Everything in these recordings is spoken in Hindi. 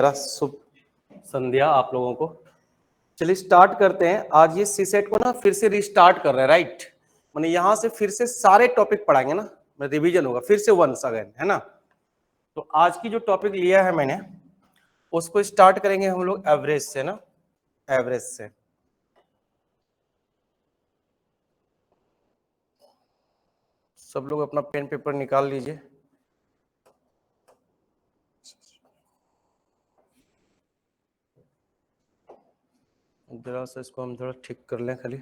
शुभ संध्या आप लोगों को। चलिए स्टार्ट करते हैं। आज ये सीसेट को ना फिर से रिस्टार्ट कर रहे हैं, राइट। मैंने यहाँ से फिर से सारे टॉपिक पढ़ाएंगे ना, रिवीजन होगा फिर से वंस अगेन, है ना। तो आज की जो टॉपिक लिया है मैंने उसको स्टार्ट करेंगे हम लोग एवरेज से ना, एवरेज से। सब लोग अपना पेन पेपर निकाल लीजिए। जरा सा इसको हम थोड़ा ठीक कर लें खाली।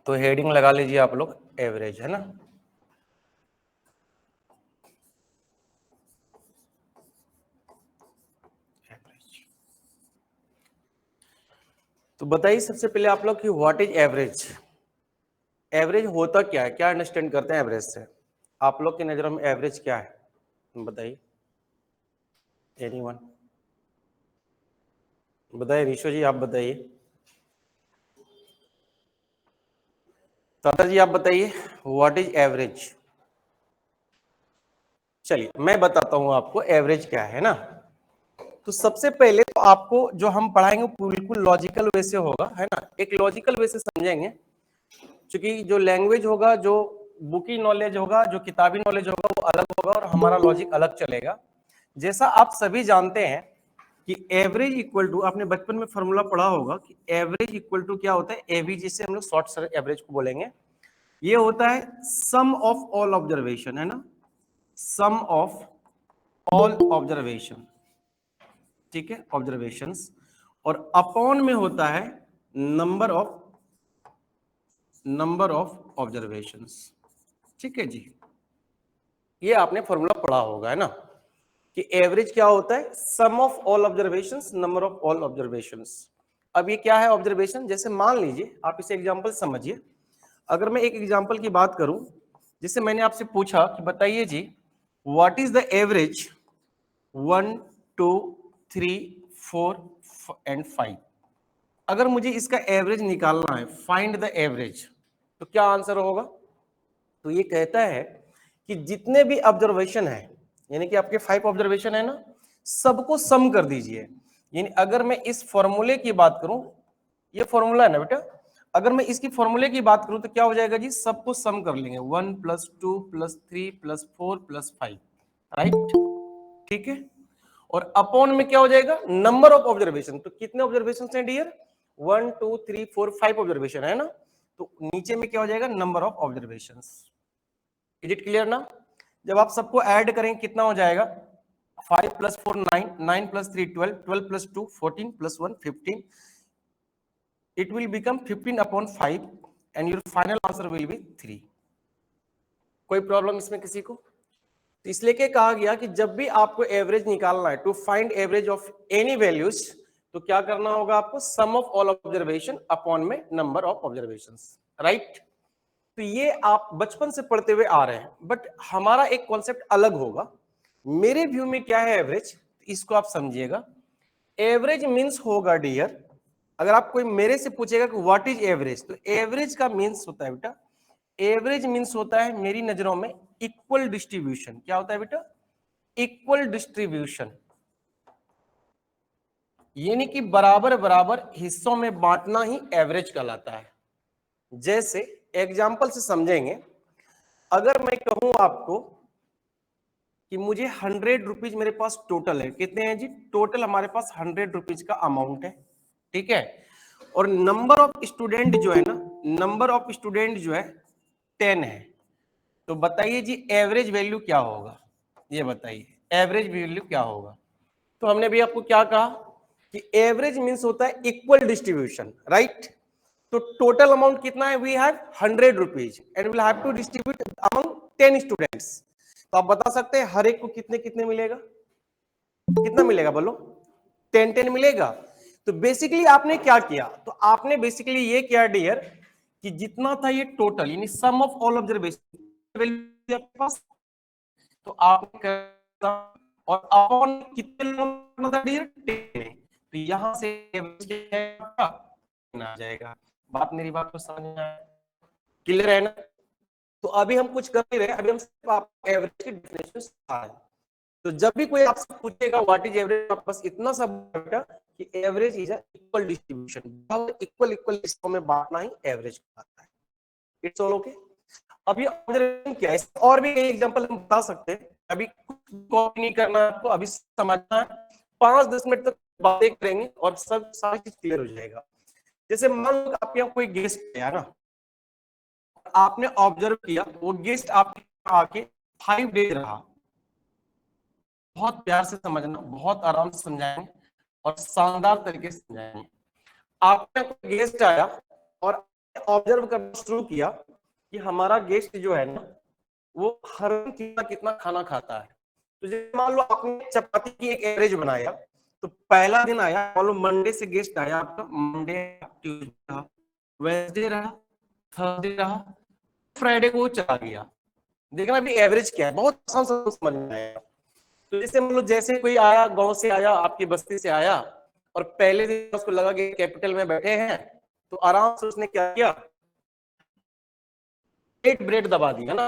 तो हेडिंग लगा लीजिए आप लोग, एवरेज, है ना। तो बताइए सबसे पहले आप लोग कि व्हाट इज एवरेज। एवरेज होता क्या है, क्या अंडरस्टैंड करते हैं एवरेज से। आप लोग की नजरों में एवरेज क्या है बताइए। एनीवन बताइए। ऋषो जी आप बताइए। दादा जी आप बताइए व्हाट इज एवरेज। चलिए मैं बताता हूं आपको एवरेज क्या है ना। तो सबसे पहले तो आपको जो हम पढ़ाएंगे बिल्कुल लॉजिकल वे से होगा, है ना। एक लॉजिकल वे से समझेंगे, क्योंकि जो लैंग्वेज होगा, जो बुकी नॉलेज होगा, जो किताबी नॉलेज होगा वो अलग होगा और हमारा लॉजिक अलग चलेगा। जैसा आप सभी जानते हैं कि एवरेज इक्वल टू, आपने बचपन में फॉर्मूला पढ़ा होगा कि एवरेज इक्वल टू क्या होता है, एवी, जिसे हम लोग शॉर्ट एवरेज को बोलेंगे। ये होता है सम ऑफ ऑल ऑब्जर्वेशन, है ना, सम ऑफ ऑल ऑब्जर्वेशन, ठीक है, ऑब्जर्वेशंस। और अपॉन में होता है नंबर ऑफ ऑब्जर्वेशंस, ठीक है जी। ये आपने फॉर्मूला पढ़ा होगा, है ना, कि एवरेज क्या होता है, sum of all observations, number of all observations. अब ये क्या है ऑब्जर्वेशन, जैसे मान लीजिए आप इसे एग्जांपल समझिए। अगर मैं एक एग्जांपल की बात करूं, जिससे मैंने आपसे पूछा कि बताइए जी what is the average 1 2 3 4 and 5। अगर मुझे इसका एवरेज निकालना है, फाइंड द एवरेज, तो क्या आंसर होगा। तो ये कहता है कि जितने भी ऑब्जर्वेशन है, यानी कि आपके 5 ऑब्जर्वेशन है ना, सबको सम कर दीजिए। यानी अगर मैं इस फॉर्मूले की बात करूं, ये फॉर्मूला है ना बेटा, अगर मैं इसकी फॉर्मूले की बात करूं तो क्या हो जाएगा जी, सबको सम कर लेंगे, 1 + 2 + 3 + 4 + 5, राइट, ठीक है। और अपॉन में क्या हो जाएगा, नंबर ऑफ ऑब्जर्वेशन। तो कितने ऑब्जर्वेशन हैं डियर, 1 2 3 4 5 ऑब्जर्वेशन है ना। तो नीचे में क्या हो जाएगा, number of observation. Is it clear ना। जब आप सबको ऐड करें कितना हो जाएगा, 5 + 4 9, 9 + 3 12, 12 + 2 14 + 1 15। It will become 15/5 and your final answer will be 3। कोई प्रॉब्लम इसमें किसी को। तो इसलिए क्या कहा गया कि जब भी आपको एवरेज निकालना है, to find average of any values, तो क्या करना होगा आपको, sum of all observation upon में नंबर ऑफ ऑब्जर्वेशंस, राइट। तो ये आप बचपन से पढ़ते हुए आ रहे हैं, बट हमारा एक कॉन्सेप्ट अलग होगा। मेरे व्यू में क्या है एवरेज, इसको आप समझिएगा। एवरेज मींस होगा डियर, अगर आप कोई मेरे से पूछेगा कि व्हाट इज एवरेज, तो एवरेज का मींस होता है बेटा, एवरेज मींस होता है मेरी नजरों में इक्वल डिस्ट्रीब्यूशन। क्या होता है बेटा, इक्वल डिस्ट्रीब्यूशन, यानी कि बराबर बराबर हिस्सों में बांटना ही एवरेज कहलाता है। जैसे एग्जाम्पल से समझेंगे, अगर मैं कहूं आपको कि मुझे 100 रुपीज मेरे पास टोटल है, कितने हैं जी, टोटल हमारे पास 100 रुपीज का अमाउंट है, ठीक है। और नंबर ऑफ स्टूडेंट जो है ना, नंबर ऑफ स्टूडेंट जो है 10 है। तो बताइए जी एवरेज वैल्यू क्या होगा, ये बताइए एवरेज वैल्यू क्या होगा। तो हमने भी आपको क्या कहा कि एवरेज मींस होता है इक्वल डिस्ट्रीब्यूशन, राइट। तो टोटल अमाउंट कितना है, we have 100 rupees and will have to distribute among 10 students. तो आप बता सकते हैं हर एक को कितने कितने मिलेगा, कितना मिलेगा बोलो, 10 मिलेगा। तो बेसिकली आपने क्या किया, तो आपने बेसिकली ये किया डियर कि जितना था ये टोटल, यानी सम ऑफ ऑल ऑब्जर्वेशन आपके पास, तो आपने और अपॉन कितने था डियर, 10। तो यहां से एवरेज आ जाएगा। बात, मेरी बात को समझ में आया। क्लियर है ना? तो अभी हम कुछ कर नहीं रहे, अभी हम सिर्फ आप एवरेज की डेफिनेशन सिखा रहे हैं। तो जब भी कोई आपसे पूछेगा व्हाट इज एवरेज, आप बस इतना सा बेटा कि average is equal distribution, equal equal हिस्सों में बांटना ही एवरेज कहलाता है। It's all okay. अब ये ऑब्जर्वेशन क्या है, और भी कई एग्जांपल हम बता सकते हैं, अभी कॉपी नहीं करना है आपको, अभी समझना है। 5-10 मिनट तक बातें करेंगे और सब सारी चीज क्लियर हो जाएगा। जैसे मान लो आपके यहाँ कोई गेस्ट आया ना, आपने ऑब्जर्व किया वो गेस्ट आपके आके 5 डेज रहा। बहुत प्यार से समझना, बहुत आराम से समझाएंगे और शानदार तरीके से समझाएंगे। आपने कोई गेस्ट आया और ऑब्जर्व करना शुरू किया कि हमारा गेस्ट जो है ना वो हर दिन कितना कितना खाना खाता है। तो जैसे मान लो आपने चपाती की एक एवरेज बनाया, तो पहला दिन आया, मान लो मंडे से गेस्ट आया आपका, मंडे, ट्यूसडे रहा, वेडनेसडे रहा, थर्सडे रहा, फ्राइडे को वो चला गया। देखना अभी एवरेज क्या है, बहुत आसान समझ में आएगा। तो जैसे मान लो जैसे कोई आया, गांव से आया, आपकी बस्ती से आया, और पहले दिन उसको लगा कि कैपिटल में बैठे हैं, तो आराम से उसने क्या किया, 8 ब्रेड दबा दिया ना,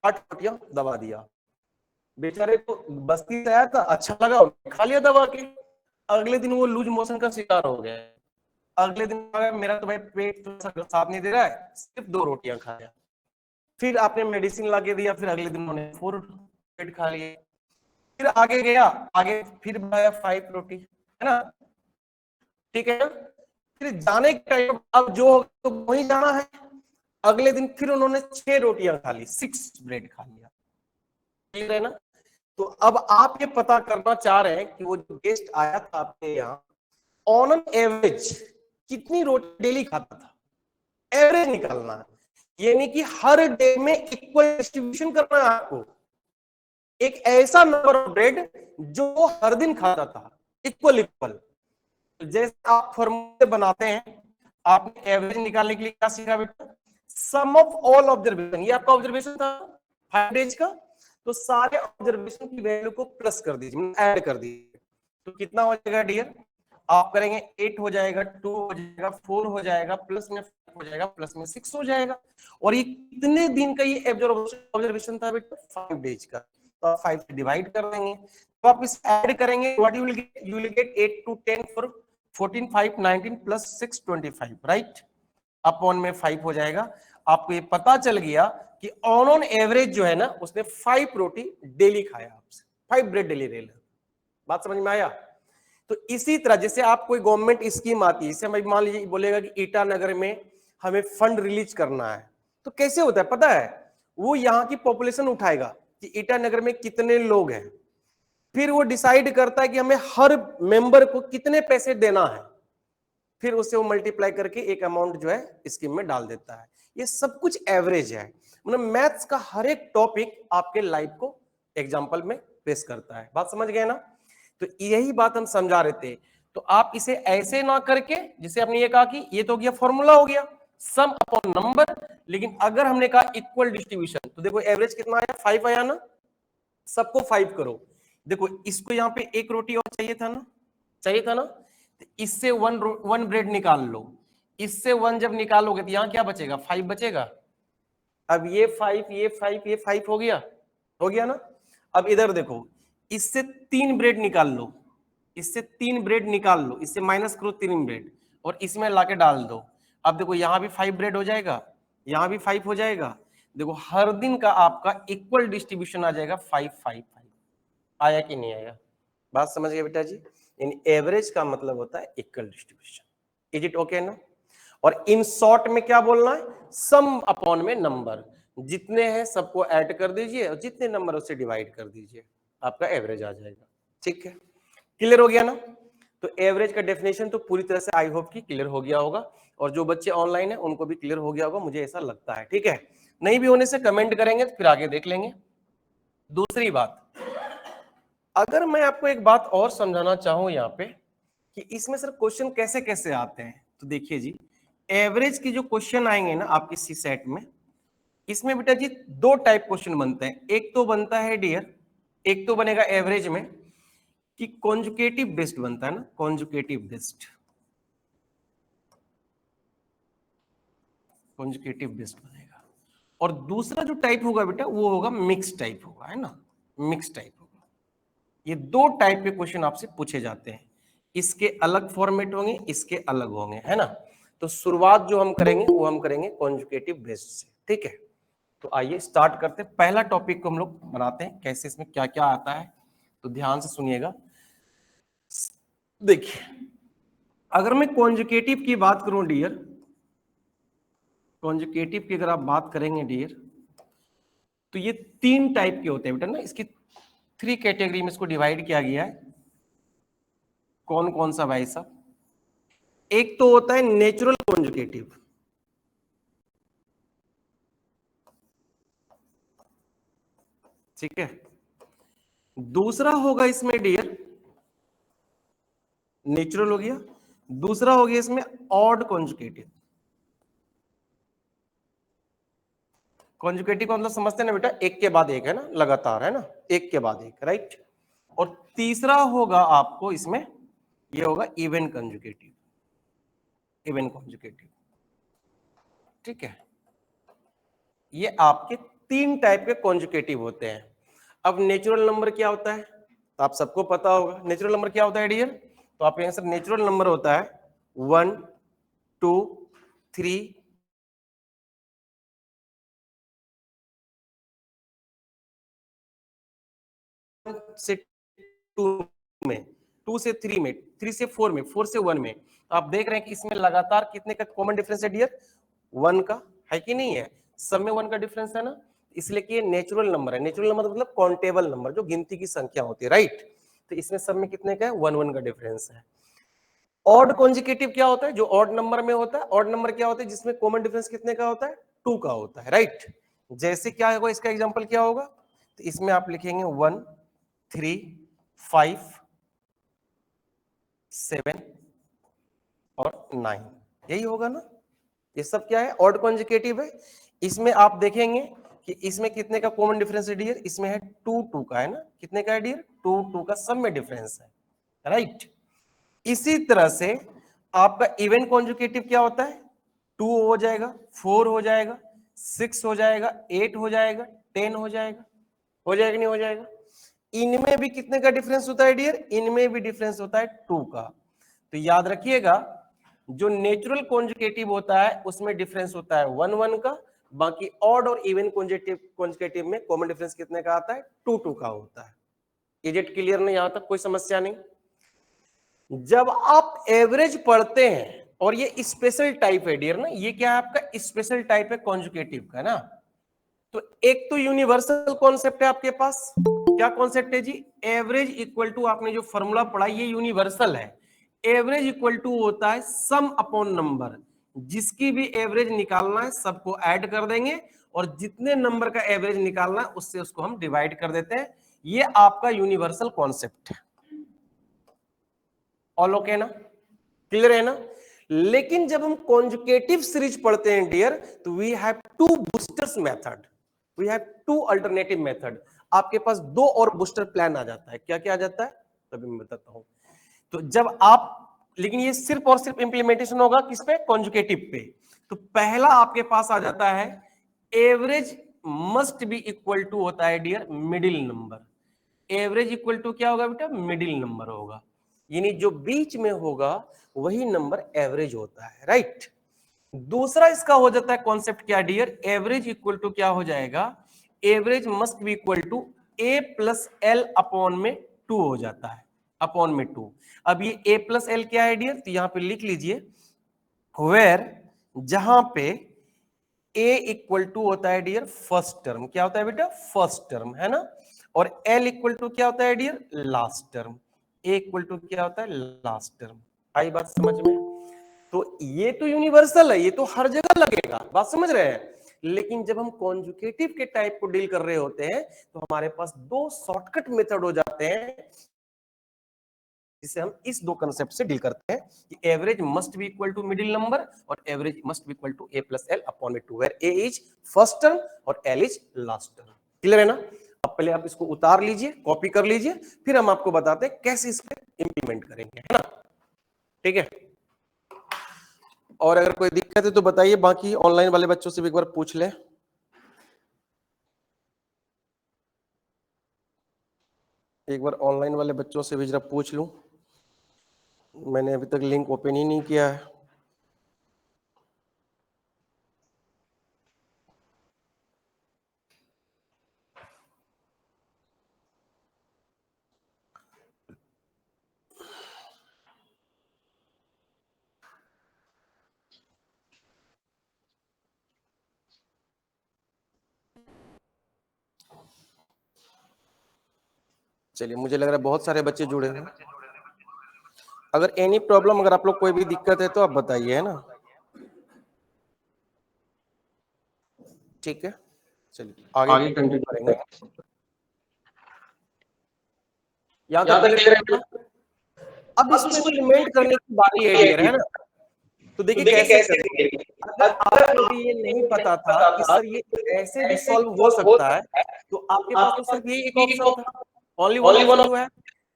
8 रोटियां दबा दिया। बेचारे को बस्ती से आया था, अच्छा लगा, खा लिया दबा के। अगले दिन वो लूज मोशन का शिकार हो गया। अगले दिन मेरा तो भाई पेट तो साथ नहीं दे रहा है, सिर्फ 2 रोटियां खाया। फिर आपने मेडिसिन ला के दिया, फिर अगले दिन उन्होंने 4 ब्रेड खा लिए। फिर आगे गया, आगे फिर बनाया 5 रोटी, है ना, ठीक है ना। फिर जाने के टाइम अब जो तो वहीं जाना है। अगले दिन फिर उन्होंने 6 रोटियां खा ली, 6 ब्रेड खा लिया, ठीक है ना। तो अब आप ये पता करना चाह रहे हैं कि वो जो गेस्ट आया था आपके यहाँ, ऑन एन एवरेज कितनी रोटी डेली खाता था, एवरेज निकालना है। यानी कि हर डे में इक्वल डिस्ट्रीब्यूशन करना है आपको, एक ऐसा नंबर ऑफ ब्रेड जो हर दिन खाता था, इक्वल इक्वल। जैसे आप फॉर्मूले बनाते हैं, आपने एवरेज निकालने के लिए क्या सीखा बेटा, सम ऑफ ऑल ऑब्जर्वेशन। ये आपका ऑब्जर्वेशन था 5 डेज का, तो सारे ऑब्जर्वेशन की वैल्यू को प्लस कर दीजिए, ऐड कर दीजिए। तो कितना हो जाएगा डियर, आप करेंगे 8 हो जाएगा, 2 हो जाएगा, 4 हो जाएगा, प्लस में 5 हो जाएगा, प्लस में 6 हो जाएगा। और ये कितने दिन का ये ऑब्जर्वेशन था बेटा, 5 डेज का। तो आप 5 से डिवाइड कर देंगे, तो आप इस ऐड करेंगे, what you will gate 8 to 10 for 14 5 19 plus 6 25, right. Upon में 5 हो जाएगा। आपको ये पता चल गया कि ऑन एवरेज जो है ना, उसने 5 रोटी डेली खाया आपसे, 5 ब्रेड डेली ले। बात समझ में आया? तो इसी तरह जैसे आप कोई गवर्नमेंट स्कीम आती है, जैसे मैं मान लीजिए बोलेगा कि ईटानगर में हमें फंड रिलीज करना है, तो कैसे होता है पता है, वो यहाँ की पॉपुलेशन उठाएगा कि ईटानगर में कितने लोग हैं, फिर वो डिसाइड करता है कि हमें हर मेंबर को कितने पैसे देना है, फिर उसे वो मल्टीप्लाई करके एक अमाउंट जो है स्कीम में डाल देता है। ये सब कुछ एवरेज है। मतलब मैथ्स का हर एक टॉपिक आपके लाइफ को एग्जांपल में पेश करता है। बात समझ गए ना? तो यही बात हम समझा रहे थे। तो आप इसे ऐसे ना करके, जिसे आपने ये कहा कि ये तो गया फॉर्मूला हो गया सम अपॉन नंबर, लेकिन अगर हमने कहा इक्वल डिस्ट्रीब्यूशन, तो देखो एवरेज कितना आया, 5 आया ना, सबको 5 करो। देखो इसको यहाँ पे 1 रोटी और चाहिए था ना, चाहिए था ना, तो इससे 1 ब्रेड निकाल लो। इससे 1 जब निकालोगे तो यहाँ क्या बचेगा, 5 बचेगा। अब ये 5 ये 5 ये 5 हो गया ना। अब इधर देखो, इससे 3 ब्रेड निकाल लो, इससे 3 ब्रेड निकाल लो, इससे माइनस करो 3 ब्रेड और इसमें लाके डाल दो। अब देखो यहाँ भी 5 ब्रेड हो जाएगा, यहाँ भी 5 हो जाएगा। देखो हर दिन का आपका इक्वल डिस्ट्रीब्यूशन आ जाएगा 5 5 5। आया कि नहीं आया? बात समझ गए बेटा जी? इन एवरेज का मतलब होता है equal distribution. Is it okay ना? और इन शॉर्ट में क्या बोलना है, सम अपॉन में नंबर, जितने हैं सबको ऐड कर दीजिए और जितने नंबर उससे डिवाइड कर दीजिए, आपका एवरेज आ जाएगा। ठीक है, क्लियर हो गया ना? तो एवरेज का डेफिनेशन तो पूरी तरह से आई होप कि क्लियर हो गया होगा, और जो बच्चे ऑनलाइन है उनको भी क्लियर हो गया होगा, मुझे ऐसा लगता है। ठीक है, नहीं भी होने से कमेंट करेंगे तो फिर आगे देख लेंगे। दूसरी बात, अगर मैं आपको एक बात और समझाना चाहूं यहाँ पे कि इसमें सर क्वेश्चन कैसे कैसे आते हैं, तो देखिए जी, एवरेज की जो क्वेश्चन आएंगे ना आपके सी सेट में, इसमें बेटा जी 2 टाइप क्वेश्चन बनते हैं। एक तो बनता है डियर, एक तो बनेगा एवरेज में कि कॉन्जुगेटिव बेस्ड बनता है ना, कॉन्जुगेटिव बेस्ड। कॉन्जुगेटिव बेस्ड बनेगा। और दूसरा जो टाइप होगा बेटा वो होगा मिक्स टाइप होगा, है ना, मिक्स टाइप होगा। ये दो टाइप के क्वेश्चन आपसे पूछे जाते हैं, इसके अलग फॉर्मेट होंगे, इसके अलग होंगे, है ना। तो शुरुआत जो हम करेंगे वो हम करेंगे कॉन्जुगेटिव बेस्ड से, ठीक है। तो आइए स्टार्ट करते हैं। पहला टॉपिक को हम लोग बनाते हैं, कैसे इसमें क्या क्या आता है, तो ध्यान से सुनिएगा। देखिए, अगर मैं कॉन्जुगेटिव की बात करूं डियर, कॉन्जुगेटिव की अगर आप बात करेंगे डियर, तो ये तीन टाइप के होते हैं बेटा ना, इसकी थ्री कैटेगरी में इसको डिवाइड किया गया है। कौन कौन सा भाई साहब? एक तो होता है नेचुरल कॉन्जुगेटिव, ठीक है। दूसरा होगा इसमें डियर, नेचुरल हो गया। दूसरा हो गया इसमें ऑड कॉन्जुगेटिव। कॉन्जुगेटिव का मतलब समझते हैं ना बेटा, एक के बाद एक, है ना, लगातार, है ना, एक के बाद एक, राइट। और तीसरा होगा आपको इसमें, ये होगा इवन कॉन्जुगेटिव, इवन कॉन्जुगेटिव, ठीक है। ये आपके तीन टाइप के कॉन्जुगेटिव होते हैं। अब नेचुरल नंबर क्या होता है, तो आप सबको पता होगा नेचुरल नंबर क्या होता है डियर। तो आपके आंसर नेचुरल नंबर होता है 1 2 3 से 2 में, 2 से 3 में, 3 से 4 में, 4 से 1 में। तो आप देख रहे हैं कि इसमें लगातार कितने का कॉमन डिफरेंस है डियर, 1 का, है कि नहीं है, सब में 1 का डिफरेंस है ना, इसलिए कि ये नेचुरल नंबर है। नेचुरल नंबर मतलब काउंटेबल नंबर, जो गिनती की संख्या होती है, राइट। तो इसमें सब में कितने का है, 1 का डिफरेंस है। ऑड कॉन्जिकेटिव क्या होता है, जो ऑड नंबर में होता है। ऑड नंबर क्या होता है, जिसमें कॉमन डिफरेंस कितने का होता है, 2 का होता है, राइट। जैसे क्या होगा, इसका एग्जांपल क्या होगा, तो इसमें आप लिखेंगे 1 3 5 7 और 9, यही होगा ना। ये सब क्या है, ऑड कॉन्जिकेटिव है। इसमें आप देखेंगे कि इसमें कितने का कॉमन डिफरेंस है डियर, इसमें है 2 2 का, है ना, कितने का है डियर, 2 2 का, सब में डिफरेंस है, राइट। इसी तरह से आपका इवन कॉन्जुगेटिव क्या होता है, 2 हो जाएगा, 4 हो जाएगा, 6 हो जाएगा, 8 हो जाएगा, 10 हो जाएगा, हो जाएगा नहीं हो जाएगा। इनमें भी कितने का डिफरेंस होता है डियर, इनमें भी डिफरेंस होता है 2 का। तो याद रखिएगा, जो नेचुरल कॉन्जुगेटिव होता है उसमें डिफरेंस होता है 1 1 का, बाकी ऑड और इवन कॉन्जुगेटिव में कॉमन डिफरेंस कितने का आता है, 2 2 का होता है। इज इट क्लियर ना, यहां तक कोई समस्या नहीं। जब आप एवरेज पढ़ते हैं, और ये स्पेशल टाइप है डियर ना, ये क्या है आपका स्पेशल टाइप है कॉन्जुगेटिव का ना। तो एक तो यूनिवर्सल कॉन्सेप्ट है आपके पास, क्या कॉन्सेप्ट है जी, एवरेज इक्वल टू, आपने जो फॉर्मूला पढ़ा ये यूनिवर्सल है। एवरेज इक्वल टू होता है सम अपॉन नंबर, जिसकी भी एवरेज निकालना है सबको ऐड कर देंगे, और जितने नंबर का एवरेज निकालना है उससे उसको हम डिवाइड कर देते हैं। ये आपका यूनिवर्सल कॉन्सेप्ट है। ऑल ओके ना, क्लियर है ना। लेकिन जब हम कॉन्जुगेटिव सीरीज पढ़ते हैं डियर, तो we have two boosters method, we have two alternative method. आपके पास दो और बूस्टर प्लान आ जाता है। क्या क्या आ जाता है, तभी मैं बताता हूं। तो जब आप, लेकिन ये सिर्फ और सिर्फ इंप्लीमेंटेशन होगा किस पे, कॉन्जुगेटिव पे। तो पहला आपके पास आ जाता है, average must be equal to होता है dear middle number. Average equal to क्या होगा बेटा, मिडिल नंबर होगा, यानी जो बीच में होगा वही नंबर एवरेज होता है, राइट। दूसरा इसका हो जाता है कॉन्सेप्ट क्या डियर, एवरेज इक्वल टू क्या हो जाएगा, average must be equal to a plus l upon में 2 हो जाता है, अपॉन में 2। अब ये ए प्लस एल क्या है डियर, तो यहां पे लिख लीजिए, वेयर, जहां पे ए इक्वल टू होता है डियर फर्स्ट टर्म, क्या होता है बेटा, फर्स्ट टर्म, है ना। और एल इक्वल टू क्या होता है dear, last term. A equal to क्या होता है, लास्ट टर्म। आई बात समझ में। तो ये तो यूनिवर्सल है, ये तो हर जगह लगेगा, बात समझ रहे हैं। लेकिन जब हम कॉन्जुगेटिव के टाइप को डील कर रहे होते हैं, तो हमारे पास दो शॉर्टकट मेथड हो जाते हैं, जिसे हम इस दो कंसेप्ट से डील करते हैं कि average must be equal to middle number, और average must be equal to a plus l upon में 2, where a is first term और l is last term. Clear है ना। अब पहले आप इसको उतार लीजिए, कॉपी कर लीजिए, फिर हम आपको बताते हैं कैसे इस पे इंप्लीमेंट करेंगे, है ना, ठीक है। और अगर कोई दिक्कत है तो बताइए, बाकी ऑनलाइन वाले बच्चों से भी एक बार पूछ लें। एक बार ऑनलाइन वाले बच्चों से भी जरा पूछ लूं, मैंने अभी तक लिंक ओपन ही नहीं किया है। चलिए, मुझे लग रहा है बहुत सारे बच्चे जुड़े हैं। अगर एनी प्रॉब्लम, अगर आप लोग कोई भी दिक्कत है तो आप बताइए, है ना। ठीक है, चलिए आगे कंटिन्यू करेंगे। यहाँ तक क्लियर है ना? अब इसको इम्प्लीमेंट करने की बारी है डियर, है ना। तो देखिए कैसे करेंगे। अगर आपको भी ये नहीं पता था कि सर ये ऐसे भी सॉल्व हो सकता है, तो आपके पास तो सिर्फ यही एक ऑप्शन था, ओनली वन ऑप्शन जो है।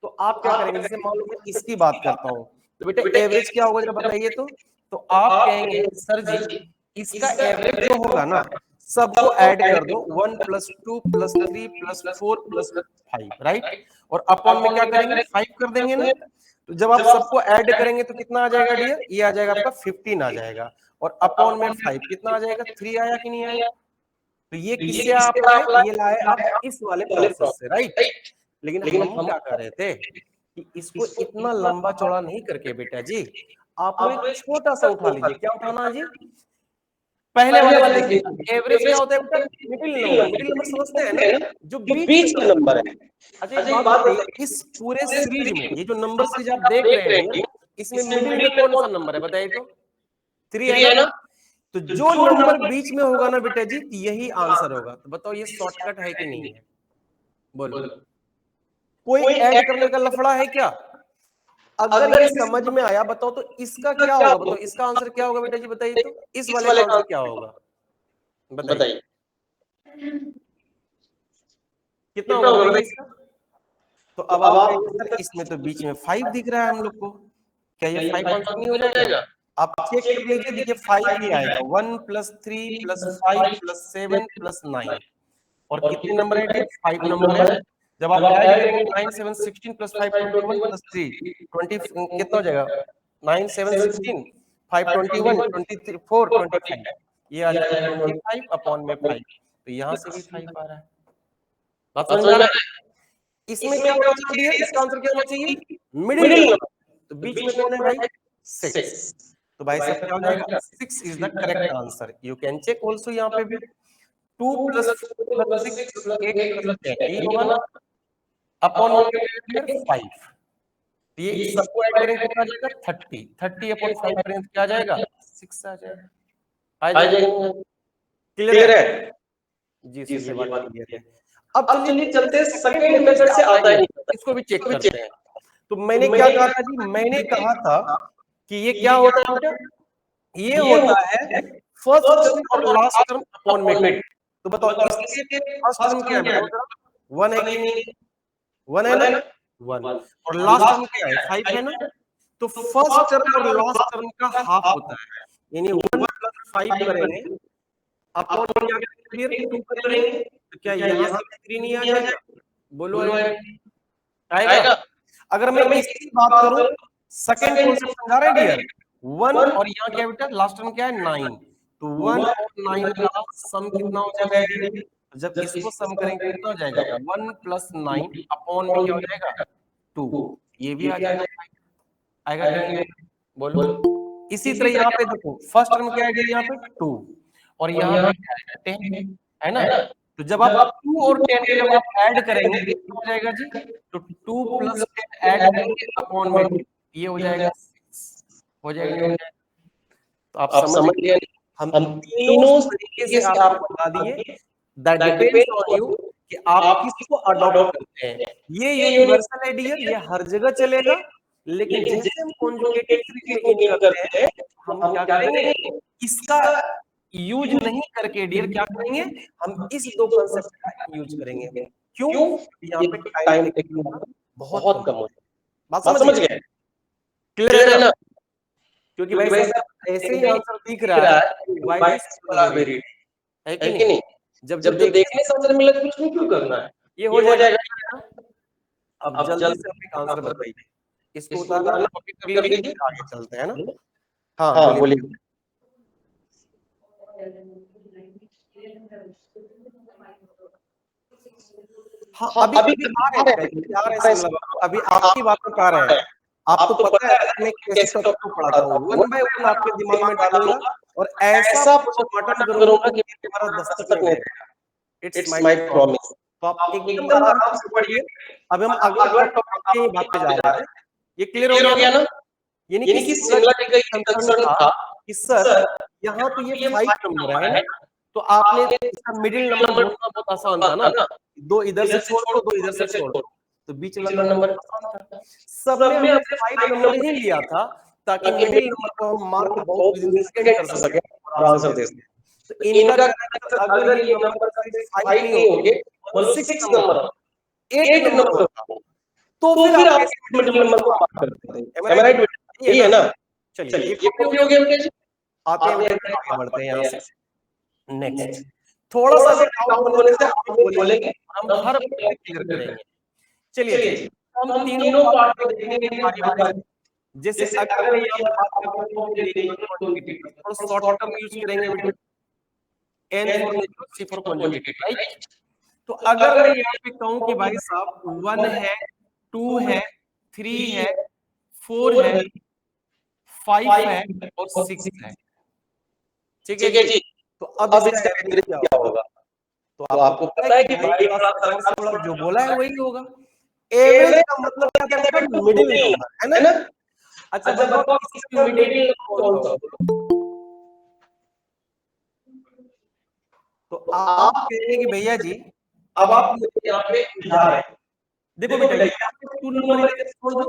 तो आप क्या करेंगे, जैसे मान लो मैं इसकी बात करता हूँ, तो बेटा एवरेज क्या होगा जरा बताइए। तो आप कहेंगे सर जी इसका एवरेज जो होगा ना, सबको ऐड कर दो, 1 + 2 + 3 + 4 + 5, राइट। और अपॉन में क्या करेंगे, 5 कर देंगे ना। तो जब आप सबको ऐड करेंगे तो कितना आ जाएगा डियर, ये आ जाएगा आपका 15 आ जाएगा। और अपॉन में 5 कितना आ जाएगा, 3 आया कि नहीं आया। तो ये किससे आप लाए, ये लाए आप इस वाले प्रोसेस से, राइट। लेकिन हम क्या कर रहे थे कि इसको इतना लंबा चौड़ा नहीं करके बेटा जी, आप लोग एक छोटा सा उठा लीजिए। क्या उठाना है जी, पहले वाले से देखिए। एवरेज क्या होता है बेटा, मिडिल नंबर समझते हैं ना, जो बीच का नंबर है। अच्छा एक बात बताइए, इस पूरे सीरीज में ये जो नंबर सीरीज आप देख रहे हैं, इसमें मिडिल में कौन सा नंबर है बताइए तो, 3 है ना। तो जो नंबर बीच में होगा ना बेटा जी, यही आंसर होगा। तो बताओ ये शॉर्टकट है कि नहीं है, बोलो। कोई ऐड करने का लफड़ा है क्या? अगर ये समझ में आया बताओ तो इसका क्या होगा, बताओ इसका आंसर क्या होगा बेटा जी बताइए तो, इस वाले का आंसर क्या होगा बताइए, कितना होगा बताइए इसका। तो अब आप कहेंगे सर इसमें तो बीच में 5 दिख रहा है हम लोग को, क्या ये 5 आंसर नहीं हो जाएगा? आप चेक कर लीजिए, देखिए 5 ही आएगा, 1 + 3 + 5 + 7 + 9। और कितने नंबर है डियर, 5 नंबर है। जब आप ऐड करेंगे 9 7 16 + 5 21 + 3 20 कितना हो जाएगा, 9 7 16 5 21 23 4 25, ये आ जाएगा 25 अपॉन में 5। तो यहाँ से भी 5 आ रहा है, बात समझ में आ रहा है। इसमें क्या होना चाहिए डियर, इसका आंसर क्या होना चाहिए, मिडिल नंबर। तो बीच में कौन है भाई, 6। तो भाई साहब क्या हो जाएगा, 6 is the correct answer. You can check also, यहाँ पे भी 2 + 4 + 6 + 8 + 10 यही होगा ना, अपॉन में डियर 5। ये सबको ऐड करेंगे कितना आ जाएगा, 30 30 अपॉन 5 करेंगे तो क्या आ जाएगा, 6 आ जाएगा। आ जाएगा, क्लियर है जी सर, ये बात क्लियर है। अब चलिए चलते हैं सेकंड मेथड से, आता है इसको भी चेक करते हैं। तो मैंने क्या कहा था जी, मैंने कहा था कि ये क्या होता है बेटा, ये होता है फर्स्ट टर्म और लास्ट टर्म अपॉन में 2। तो बताओ इसके फर्स्ट टर्म क्या है बताओ, 1 है कि नहीं, 1 है ना, 1। और लास्ट टर्म क्या है, 5 है ना। तो फर्स्ट टर्म और लास्ट टर्म का हाफ होता है, यानी 1 + 5 करेंगे अपॉन क्या करेंगे, 2 करेंगे। तो क्या यहाँ से 3 नहीं आ जाएगा, बोलो आएगा। अगर मैं इसकी बात करूं, सेकंड कॉन्सेप्ट समझा रहे डियर, 1 और यहाँ क्या बेटा लास्ट टर्म क्या है 9। तो 1 और 9 का सम कितना हो जाएगा डियर, जब इसको सम करेंगे कितना हो जाएगा, 1 + 9 अपॉन में क्या हो जाएगा 2, ये भी आ जाएगा, आएगा कि नहीं, बोलो। इसी तरह यहाँ पे देखो फर्स्ट टर्म क्या है यहाँ पे 2 और यहाँ पे 10 है ना। तो जब आप 2 और 10 को जब आप ऐड करेंगे कितना हो जाएगा जी, तो 2 + 10 ऐड करेंगे अपॉन में 2, ये हो जाएगा 6, हो जाएगा नहीं हो जाएगा। तो आप समझ गए, हम तीनों तरीके से आपको बता दिए, दैट डिपेंड्स ऑन यू कि आप किसको अडॉप्ट करते हैं। ये यूनिवर्सल है डियर, ये हर जगह चलेगा। लेकिन जैसे हम कॉन्जुगेटिव फ्रेज में इन करते हैं, हम क्या करेंगे, इसका यूज नहीं करके डियर क्या करेंगे, हम इस दो कांसेप्ट का यूज करेंगे। क्यों, यहाँ पे टाइम टेकिंग बहुत कम हो, बात समझ गए, क्लियर है ना। क्योंकि भाई साहब ऐसे ही आंसर दिख रहा है वाई वेरी है कि नहीं? जब जब देखने से आंसर मिला तो उसमें क्यों करना है, ये हो जाएगा। अब जल्दी से अपने आंसर बताइए, इसको उतारना कर लीजिए, आगे चलते हैं ना। हाँ बोलिए। हाँ अभी अभी आपकी बात में आ रहे हैं। आप तो पता है मैं कैसे टॉपिक को पढ़ाता हूँ, 1 बाय 1 आपके दिमाग में डालूंगा और ऐसा पोस्टमार्टम करूंगा कि तुम्हारा दस्तक नहीं रहेगा। It's my promise. तो आप एकदम आराम से पढ़िए। अब हम अगला टॉपिक की बात पे जा रहे हैं। ये क्लियर हो गया ना? यानी कि सिमिलरिटी का ये कंसर्न था कि सर यहाँ तो ये 5 नंबर है ना, तो आपने इसका मिडिल नंबर ढूंढना बहुत आसान था ना, दो इधर से छोड़ दो, दो इधर से छोड़ दो, तो बीच वाला नंबर आसान था। सब में हमने 5 नंबर ही लिया था ताकि मिडिल नंबर को हम मार्क बहुत विदिन सेकंड कर सके और आंसर दे सके। तो इनका अगर ये नंबर 5 नहीं होंगे और 6 नंबर 8 नंबर होता तो फिर आप मिडिल नंबर को मार्क करते हैं। एम आई राइट? ये है ना। चलिए ये कॉपी हो गया बेटा जी। आते हैं आगे बढ़ते हैं यहाँ से। नेक्स्ट थोड़ा सा डाउट होने से आप बोलेंगे, हम हर बात क्लियर करेंगे। चलिए हम तीनों पार्ट को देखेंगे बारी-बारी। जैसे अगर मैं यहाँ बात करता हूँ थोड़ा शॉर्ट टर्म यूज करेंगे बेटा, n for natural, c for conjugated, right? तो अगर मैं यहाँ पे कहूँ कि भाई साहब 1 है, 2 है, 3 है, 4 है, 5 है और 6 है, ठीक है जी। तो अब इसका एवरेज क्या होगा? तो आपको पता है कि भाई बड़ा जो बोला है वही होगा। एवरेज का मतलब क्या होता है? मिडिल नंबर, है ना? अच्छा बताओ इसका मिडिल नंबर कौन सा होगा? तो आप कहेंगे कि भैया जी अब आप यहाँ पे जा रहे हैं, देखो बेटा यहाँ पे 2 नंबर इधर छोड़ दो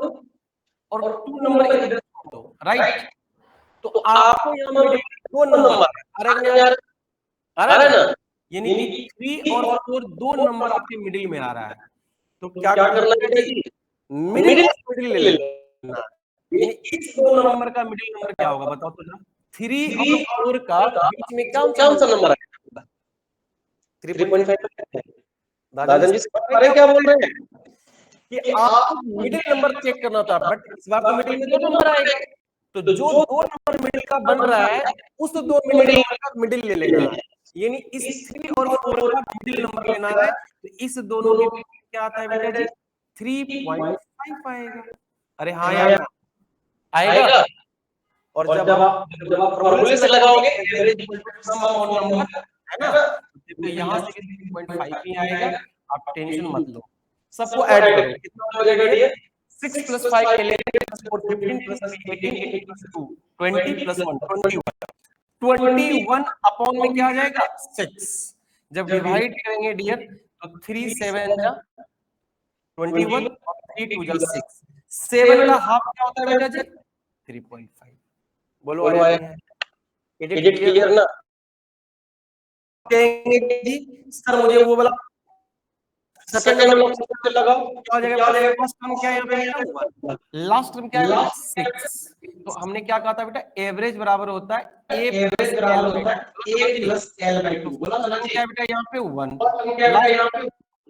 और 2 नंबर इधर छोड़ दो, राइट? तो आपको यहाँ मिडिल 2 नंबर आ रहा है ना, यानी कि 3 और 4 दो नंबर आपके मिडिल में आ रहा है। तो क्या करना है जी? मिडिल ले लेना। यानी इस दो नंबर का मिडिल नंबर क्या होगा बताओ तो जरा। 3 और 4 का बीच में कौन सा नंबर आएगा? 3.5। दादन जी क्या बोल रहे हैं कि आप मिडिल नंबर चेक करना था, बट इस बार तो मिडिल में 2 नंबर आएगा। तो जो 2 नंबर मिडिल का बन रहा है उस 2 मिडिल का मिडिल ले लेना है। यानी इस 3 और 4 का मिडिल नंबर लेना है। तो इस दोनों के बीच क्या आता है बेटा जी? 3.5 आएगा। अरे हाँ यार आएगा। और जब आप फॉर्मूले से लगाओगे average some of all number, है ना, तो यहाँ से 3.5 ही आएगा। आप टेंशन मत लो, सबको ऐड करो। कितना हो जाएगा डियर? 6 + 5 11 + 4 15 + 3 18 18 + 2 20 + 1 21 अपॉन में क्या आ जाएगा? 6। जब डिवाइड करेंगे डियर तो 3 7 जा 21 और 3 2 जा 6। 7 का हाफ क्या होता है बेटा जी? 3.5। बोलो आया? इज इट क्लियर ना? कहेंगे जी सर मुझे वो वाला सेकंड वाला ऑप्शन लगाओ, क्या हो जाएगा? फर्स्ट टर्म क्या है यहाँ पे बेटा? 1। लास्ट टर्म क्या है बेटा? 6। तो हमने क्या कहा था बेटा? एवरेज बराबर होता है a + l/2। बोला था ना क्या है बेटा यहाँ पे? 1।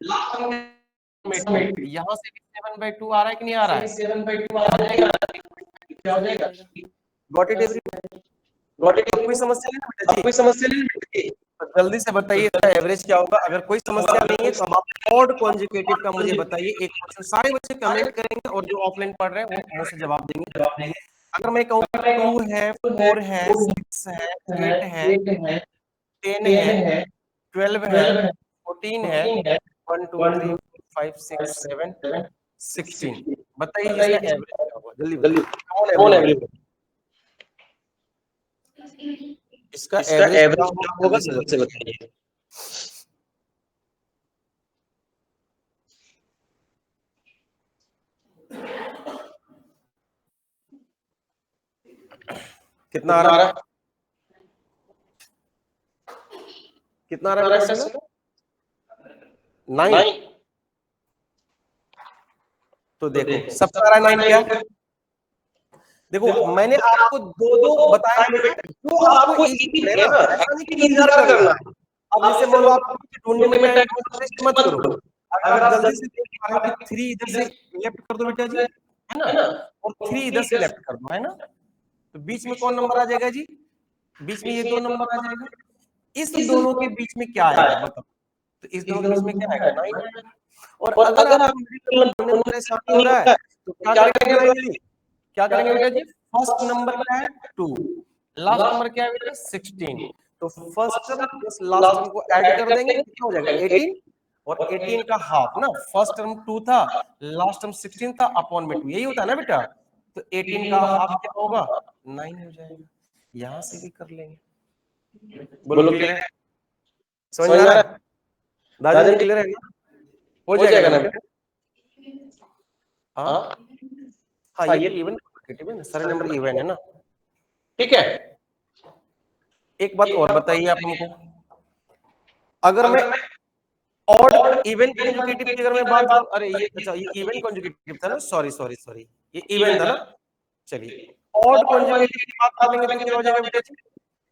लास्ट यहाँ से भी 7/2 आ रहा है कि नहीं आ रहा है? 7/2 आ जाएगा। क्या हो जाएगा? Got it everyone? Got it? कोई समस्या नहीं बेटा जी? कोई समस्या नहीं? तो जल्दी से बताइए इसका एवरेज क्या होगा। अगर कोई समस्या नहीं है तो आप ऑड कॉन्जुगेटिव का मुझे बताइए। एक क्वेश्चन सारे बच्चे कमेंट करेंगे और जो ऑफलाइन पढ़ रहे हैं वो मुझे से जवाब देंगे। अगर मैं कहूँ 2 है, 4 है, 6 है, 8 है, 10 है, 12 है, 14 है, 1 2 3 5 6 7 16। बताइए इसका एवरेज क्या होगा? जल्दी बताइए। कौन एवरेज? इसका एवरेज क्या होगा जल्दी से बताइए। कितना आ रहा है? कितना आ रहा है बेटा? 9। तो देखो सबका आ रहा है 9 क्या? देखो मैंने आपको दो दो बताया बेटा, जो आपको इजी है ना, ऐसा नहीं कि इंतजार करना है। अब जैसे मान लो आपको ढूंढने में टाइम वेस्ट मत करो, अगर आप जल्दी से देख पा रहे हो कि 3 इधर से लेफ्ट कर दो बेटा जी, है ना, और 3 इधर से लेफ्ट कर दो, है ना, तो बीच में कौन नंबर आ जाएगा जी? बीच में ये दो नंबर आ जाएगा। इस दोनों के बीच में क्या आएगा बताओ? तो इस दोनों के बीच में क्या आएगा? 9 आएगा। और अगर आपको मिडिल नंबर ढूंढने में परेशानी हो रहा है तो क्या करेंगे ब्राइटली? क्या करेंगे बेटा जी? फर्स्ट नंबर क्या है? 2, लास्ट नंबर क्या है बेटा? 16। तो first term plus last term को ऐड कर देंगे, कितना हो जाएगा? 18। और 18 का हाफ ना, फर्स्ट टर्म 2 था, लास्ट टर्म 16 था, अपॉन में 2, यही होता है ना बेटा। तो 18 का हाफ क्या होगा? 9 हो जाएगा। यहां से भी कर लेंगे। बोलो क्लियर है? समझ में आ रहा है? दादी क्लियर है ना? हो जाएगा ना बेटा? हाँ हाँ, ये तो इवन कॉन्जिक्यूटिव है ना, सारे नंबर इवन है ना, ठीक है। एक बात और बताइए आप हमको, अगर मैं ऑड इवन कॉन्जिक्यूटिव की अगर मैं बात करूं, अरे ये अच्छा ये इवन कॉन्जिक्यूटिव था ना, सॉरी सॉरी सॉरी, ये इवन था ना। चलिए ऑड कॉन्जुगेटिव की बात कर लेंगे तो क्या हो जाएगा बेटा जी?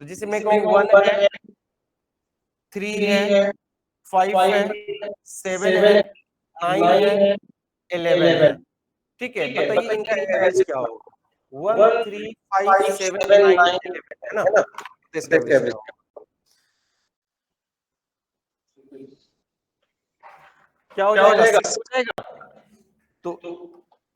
तो जैसे मैं कहूँ 1 है, 3 है, 5 है, 7 है, 9 है, 11 है, ठीक है। बताइए इनका एवरेज क्या होगा? 1 3 5 7 9 11 है ना, तो इसका एवरेज क्या होगा? क्या हो जाएगा? 6 हो जाएगा। तो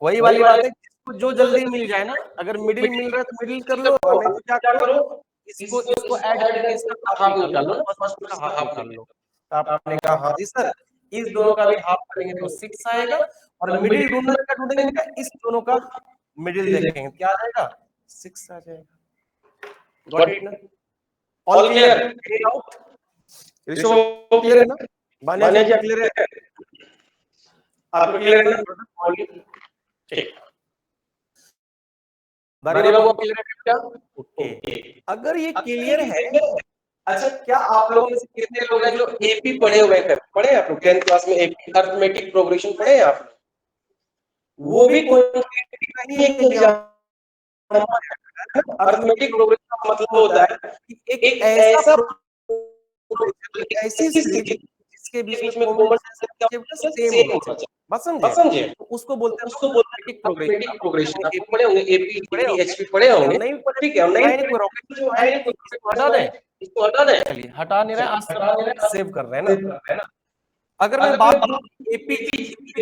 वही वाली बात है, जिसको जो जल्दी मिल जाए ना, अगर मिडिल मिल रहा है तो मिडिल कर लो, और नहीं तो क्या करो, इसको ऐड करके इसका हाफ निकाल लो ना, फर्स्ट का हाफ निकाल लो। तो आपने कहा हाँ जी सर, इस दोनों का भी हाफ करेंगे तो 6 आएगा, और मिडिल ढूंढना क्या ढूंढेंगे बेटा? इस दोनों का मिडिल देखेंगे, क्या आ जाएगा? 6 आ जाएगा। गॉट इट ना? All clear? Any doubt? Rishabh clear है ना? बानिया जी क्लियर है? आपको क्लियर है ना? ठीक, बानी बाबू क्लियर है क्या? ओके, अगर ये क्लियर है, अच्छा क्या आप लोगों में से कितने लोग हैं जो एपी पढ़े हुए हैं? पढ़े आप लोग 10th क्लास में एपी अरिथमेटिक प्रोग्रेशन पढ़े हैं आप? वो भी नहीं है कि अरिथमेटिक प्रोग्रेशन का मतलब होता है कि एक ऐसा ऐसी सीरीज जिसके बीच में कॉमन सेम होना चाहिए, बात समझे? तो उसको बोलते हैं अरिथमेटिक प्रोग्रेशन। आप पढ़े होंगे एपी डीपी एचपी पढ़े होंगे, नहीं पढ़े? ठीक है, नहीं कोई रॉकेट तो है नहीं, इसको हटा दें, इसको हटा दें। चलिए हटा नहीं रहे, आज तक सेव कर रहे हैं ना। अगर मैं बात करूं एपी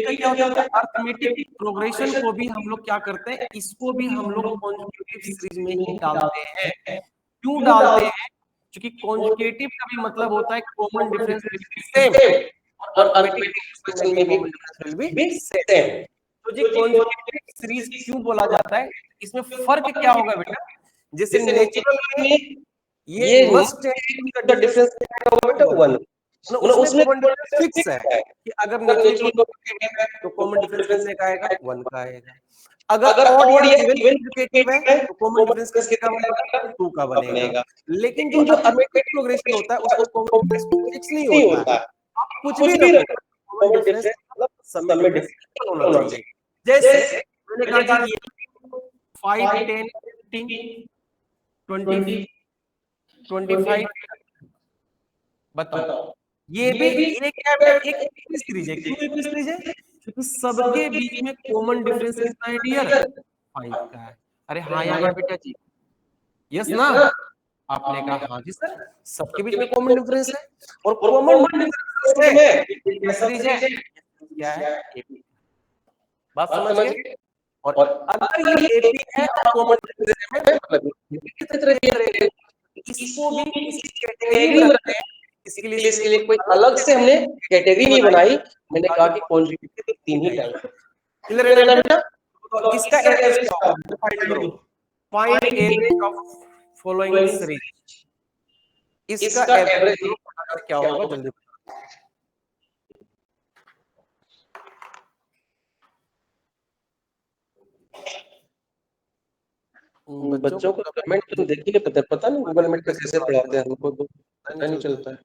का क्या होता है, अरिथमेटिक प्रोग्रेशन को भी हम लोग क्या करते हैं, इसको भी हम लोग कॉन्जुगेटिव सीरीज में ही डालते हैं। क्यों डालते हैं? क्योंकि कॉन्जुगेटिव का भी मतलब होता है common difference will be same, और अरिथमेटिक प्रोग्रेशन में भी common difference will be same. तो जी कॉन्जुगेटिव सीरीज क्यों बोला जाता है? इसमें फर्क क्या होगा बेटा? जैसे नेचुरल में ये मस्ट का डिफरेंस क्या होगा बेटा? 1, उसमें कॉमन डिफरेंस फिक्स है कि अगर नेचुरल तो कॉमन डिफरेंस कितने का आएगा? 1 का आएगा। अगर ऑड या इवन कॉन्जुगेटिव है तो कॉमन डिफरेंस कितने का बनेगा? 2 का बनेगा। लेकिन जो अरिथमेटिक प्रोग्रेशन होता है उसमें कॉमन डिफरेंस फिक्स नहीं होता है, आप कुछ भी रखो, कॉमन डिफरेंस मतलब सब में डिफरेंस होना चाहिए। जैसे मैंने कहा जी 5 10 15 20 25, बताओ ये भी एक क्या बेटा? एक सीरीज है। क्यों एक सीरीज है? क्योंकि सबके बीच में कॉमन डिफरेंस कितना है डियर? 5 का है। अरे हाँ या ना बेटा जी? यस ना? आपने कहा हाँ जी सर, सबके बीच में कॉमन डिफरेंस है, और कॉमन डिफरेंस है सीरीज है, क्या है? एपी। बात समझ गए? और अगर ये एपी है और कॉमन डिफरेंस है, मतलब किस तरह इसको भी किसी कैटेगरी में रखते हैं। इसके लिए कोई अलग से हमने कैटेगरी नहीं बनाई, मैंने कहा कि कॉन्जुगेटिव के 3 ही टाइप है। क्लियर है ना बेटा? तो इसका एवरेज क्या होगा? फाइंड करो, find average of following series. इसका एवरेज क्या होगा जल्दी बच्चों को कमेंट तो देखिए, पता नहीं गूगल मीट पे कैसे पढ़ाते हैं, हमको तो पता नहीं चलता है।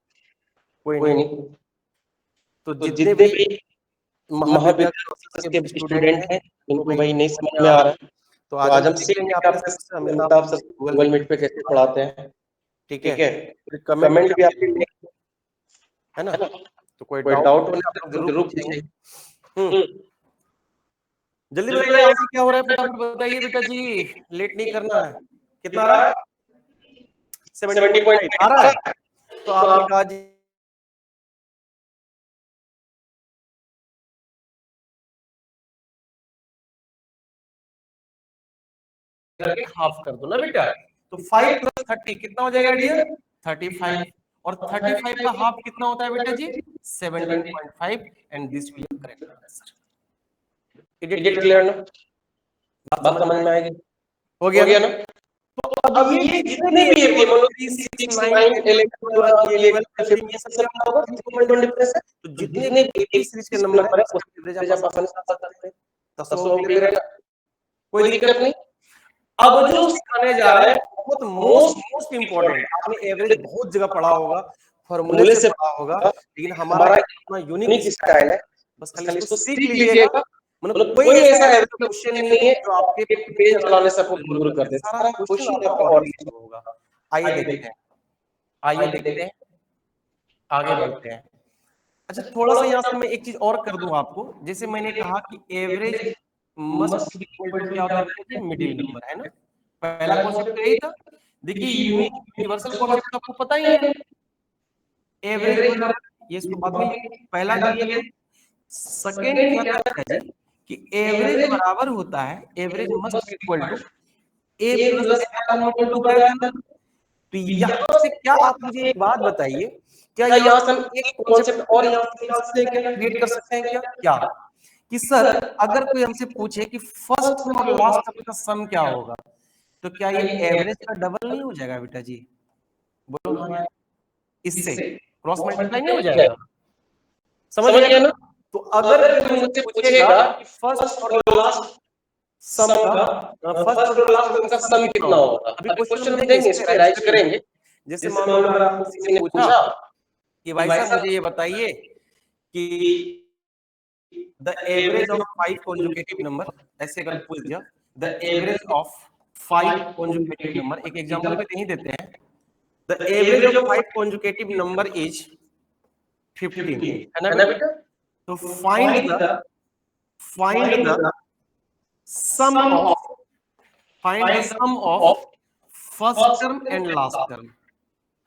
कोई नहीं, तो जितने भी महाविद्यालय के स्टूडेंट हैं उनको भाई नहीं समझ में आ रहा है तो आज हम सीखेंगे आपके अमिताभ सर गूगल मीट पे कैसे पढ़ाते हैं, ठीक है। कमेंट भी आपके है ना, तो कोई डाउट होने आप लोग जरूर पूछेंगे। जल्दी बताइए आंसर क्या हो रहा है, फटाफट बताइए बेटा जी, लेट नहीं करना है। कितना आ रहा है? 70.5 आ रहा है। तो आपने कहा जी हाफ कर दो ना बेटा, तो 5 + 30 कितना हो जाएगा डियर? 35। और 35 का हाफ कितना होता है बेटा जी? 17.5 and this will be correct answer. Is it clear ना? बात समझ में आएगी? हो गया ना? तो अब ये जितने भी ये 3, 6, 9, 11, 12, 15 ये सब क्या होगा? 3 डिफरेंस है। तो जितने भी 80 सीरीज के नंबर है उसका एवरेज आप आसानी से बता सकते हैं। तो क्लियर है ना? कोई दिक्कत नहीं। अब जो सिखाने जा रहे हैं बहुत मोस्ट इंपॉर्टेंट, आपने एवरेज बहुत जगह पढ़ा होगा, फॉर्मूले से पढ़ा होगा, लेकिन हमारा अपना यूनिक स्टाइल है, बस खाली इसको सीख लीजिएगा। मतलब कोई ऐसा एवरेज क्वेश्चन नहीं है जो आपके पेज चलाने से आपको गुरगुर कर दे, सारा क्वेश्चन आपका ऑर्डिनरी होगा। आइए देखते हैं, आइए देखते हैं, आगे बढ़ते हैं। अच्छा थोड़ा सा यहाँ से मैं एक चीज और कर दूं आपको, जैसे मैंने कहा कि average must be equal to क्या होता है? मिडिल नंबर, है ना। पहला कॉन्सेप्ट यही था। देखिए यूनिवर्सल कॉन्सेप्ट आपको पता ही है, एवरेज बराबर, ये इसको बाद में पहला क्लियर है। सेकंड क्या कहता है जी कि एवरेज बराबर होता है, average must be equal to a plus two by n। तो यहाँ से क्या आप मुझे एक बात बताइए, क्या यहाँ से हम एक कॉन्सेप्ट और यहाँ से क्रिएट कर सकते हैं क्या? क्या कि सर अगर कोई हमसे पूछे कि फर्स्ट और लास्ट टर्म का सम क्या होगा, तो क्या ये एवरेज का डबल नहीं हो जाएगा बेटा जी? बोलो हाँ, इससे क्रॉस मल्टीप्लाई नहीं हो जाएगा? समझ गया ना? तो अगर कोई मुझसे पूछेगा कि फर्स्ट और लास्ट सम का, फर्स्ट और लास्ट टर्म का सम कितना होगा, अभी क्वेश्चन हम देंगे, इस पे राइज करेंगे। जैसे मान लो अगर आपको किसी ने पूछा कि भाई साहब मुझे ये बताइए कि the average of 5 consecutive number, ऐसे अगर पूछ दिया the average of 5 consecutive number, एक एग्जांपल भी नहीं देते हैं, the average of 5 consecutive number is 15, है ना बेटा। तो find the sum of first term and last term,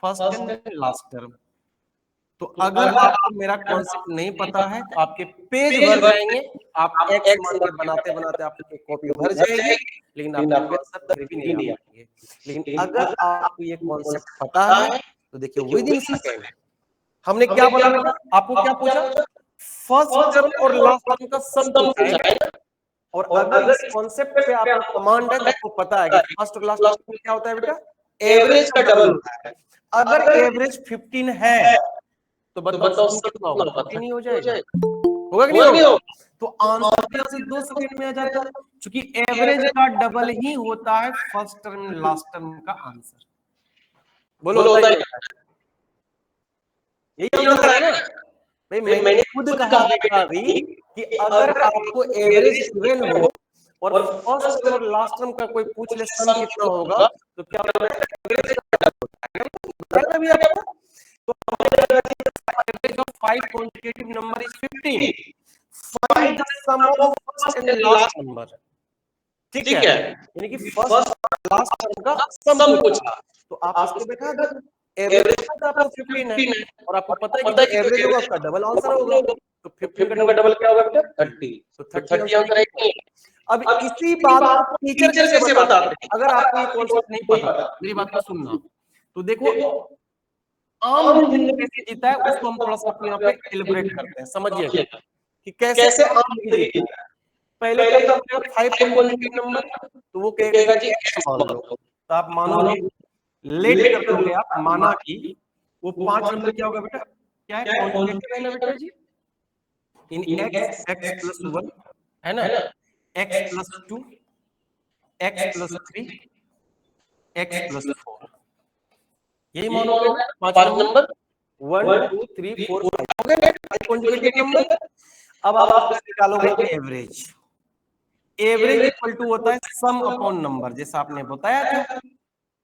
first and last term. तो अगर आपको मेरा कॉन्सेप्ट नहीं पता है तो आपके पेज भर जाएंगे, आप एक्स मान के बनाते बनाते आपकी कॉपी भर जाएगी, लेकिन आपको आंसर फिर भी नहीं आ पाएंगे। लेकिन अगर आपको ये कॉन्सेप्ट पता है तो देखिए विद इन सेकंड हमने क्या बोला बेटा, आपको क्या पूछा? फर्स्ट टर्म और लास्ट टर्म का सम पूछा है, और अगर इस कॉन्सेप्ट पे आपको कमांड है तो आपको पता है कि फर्स्ट और लास्ट टर्म क्या होता है बेटा? एवरेज का डबल होता है। अगर एवरेज 15 है तो बताओ सम कितना होगा? 15 ही हो जाएगा, होगा कि नहीं होगा? तो आंसर यहाँ से 2 सेकंड में आ जाता है, क्योंकि एवरेज का डबल ही होता है फर्स्ट टर्म लास्ट टर्म का आंसर। बोलो होता है यही आंसर है ना भाई। मैंने खुद कहा अभी कि अगर आपको एवरेज गिवन हो और फर्स्ट टर्म और लास्ट टर्म का कोई पूछ ले सम कितना होगा, तो क्या होता है? एवरेज का डबल होता है। बताया भी आपको। तो average of 5 consecutive number is 15, find the sum of first and last number, ठीक है। यानी कि फर्स्ट और लास्ट टर्म का सम पूछा, तो आप इसको बैठा दो। एवरेज का आपको 15 है और आपको पता है कि एवरेज होगा उसका डबल आंसर होगा, तो 15 का डबल क्या होगा बेटा? 30, तो 30 आंसर है। अब इसी बात को टीचर कैसे बताते हैं? अगर आपको ये कॉन्सेप्ट नहीं पता, मेरी बात को सुनना, तो देखो आम जिंदगी कैसे जीता है उसको हम थोड़ा सा अपने यहाँ पे एलिब्रेट करते हैं, समझिएगा कि कैसे आम जिंदगी जीता है। पहले क्या होगा? 5 कॉन्जुगेटिव नंबर, तो वो कहेगा जी x मान लो, तो आप मानोगे, लेट कर दोगे आप, माना कि वो 5 नंबर क्या होगा बेटा? क्या है? कॉन्जुगेटिव है ना बेटा जी। इन x plus 1 है ना, x plus 2, x plus 3, x plus 4, यही मानोगे ना 5 नंबर 1 2 3 4 5 हो गए 5 कॉन्जुगेटिव नंबर। अब आप निकालोगे एवरेज, एवरेज इक्वल टू होता है सम अपॉन नंबर, जैसा आपने बताया था।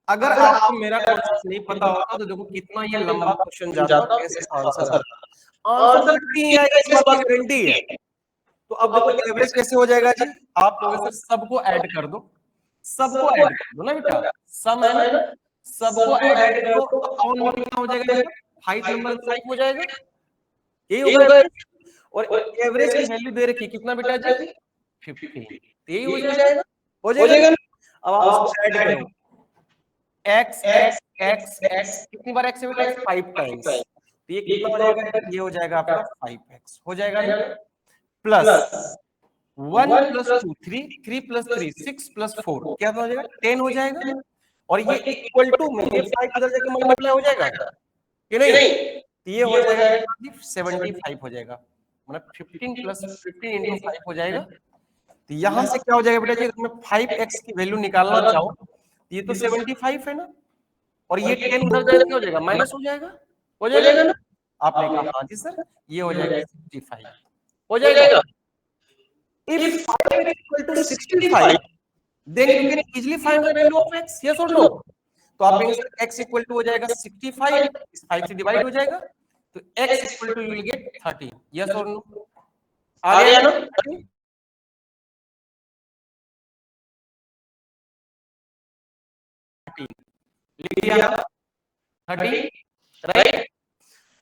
अगर आपको मेरा कॉन्सेप्ट नहीं पता होता तो देखो कितना ये लंबा क्वेश्चन जाता और कैसे आंसर आता। आंसर 30 ही आएगा, इस बात की गारंटी है। तो अब देखो एवरेज कैसे हो जाएगा जी, आप कहोगे सर सबको ऐड कर दो, सबको ऐड कर दो ना बेटा, सम है ना, सबको ऐड कर दो, अपॉन में कितना हो जाएगा बेटा, 5 नंबर 5 हो जाएगा, यही होगा एवरेज। और एवरेज की वैल्यू दे रखी कितना बेटा जी, 15, यही हो जाएगा, हो जाएगा। अब आप इसको ऐड करो, x x x x कितनी बार x है बेटा, 5 टाइम्स, तो ये कितना हो जाएगा, ये हो जाएगा आपका 5x हो जाएगा ना, प्लस 1 प्लस 2 3 3 प्लस 3 6 प्लस 4 क्या हो जाएगा, 10 हो जाएगा। और ये इक्वल टू में ये 5 इधर जाके मल्टीप्लाई हो जाएगा कि नहीं, तो ये हो जाएगा 75 हो जाएगा, मतलब 15 प्लस 15 इंटू 5 हो जाएगा। तो यहां से क्या हो जाएगा बेटा जी, अगर मैं 5x की वैल्यू निकालना चाहूं तो ये तो 75 है ना, और ये 10 उधर जाएगा क्या हो जाएगा, माइनस हो जाएगा ना। आपने कहा हाँ जी सर, ये हो जाएगा 65 हो जाएगा। If 5 is equal to 65, then you can easily find the value of x, yes or no? तो आप कहेंगे सर x इक्वल टू हो जाएगा 65, इस 5 से डिवाइड हो जाएगा, तो x equal to you will get 13, yes or no? आ गया ना, लिख लिया 30, राइट।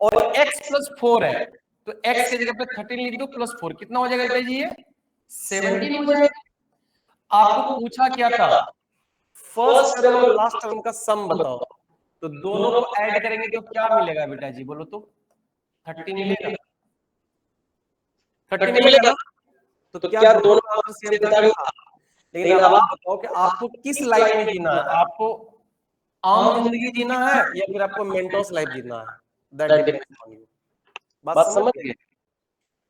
और x प्लस 4 है, तो x की जगह पे 13 लिख दो प्लस 4 कितना हो जाएगा बेटा जी, ये 17 हो जाएगा। आपको पूछा क्या था, फर्स्ट टर्म और लास्ट टर्म का सम बताओ, तो दोनों को ऐड करेंगे तो क्या मिलेगा बेटा जी, बोलो तो 30 मिलेगा, 30 मिलेगा ना। तो क्या दोनों का आंसर सेम था नहीं था, लेकिन अब आप बताओ कि आपको किस लाइफ में जीना है, आपको आम जिंदगी जीना है या फिर आपको मेंटोस लाइफ जीना है, दैट डिपेंड्स ऑन यू। बात समझ गए,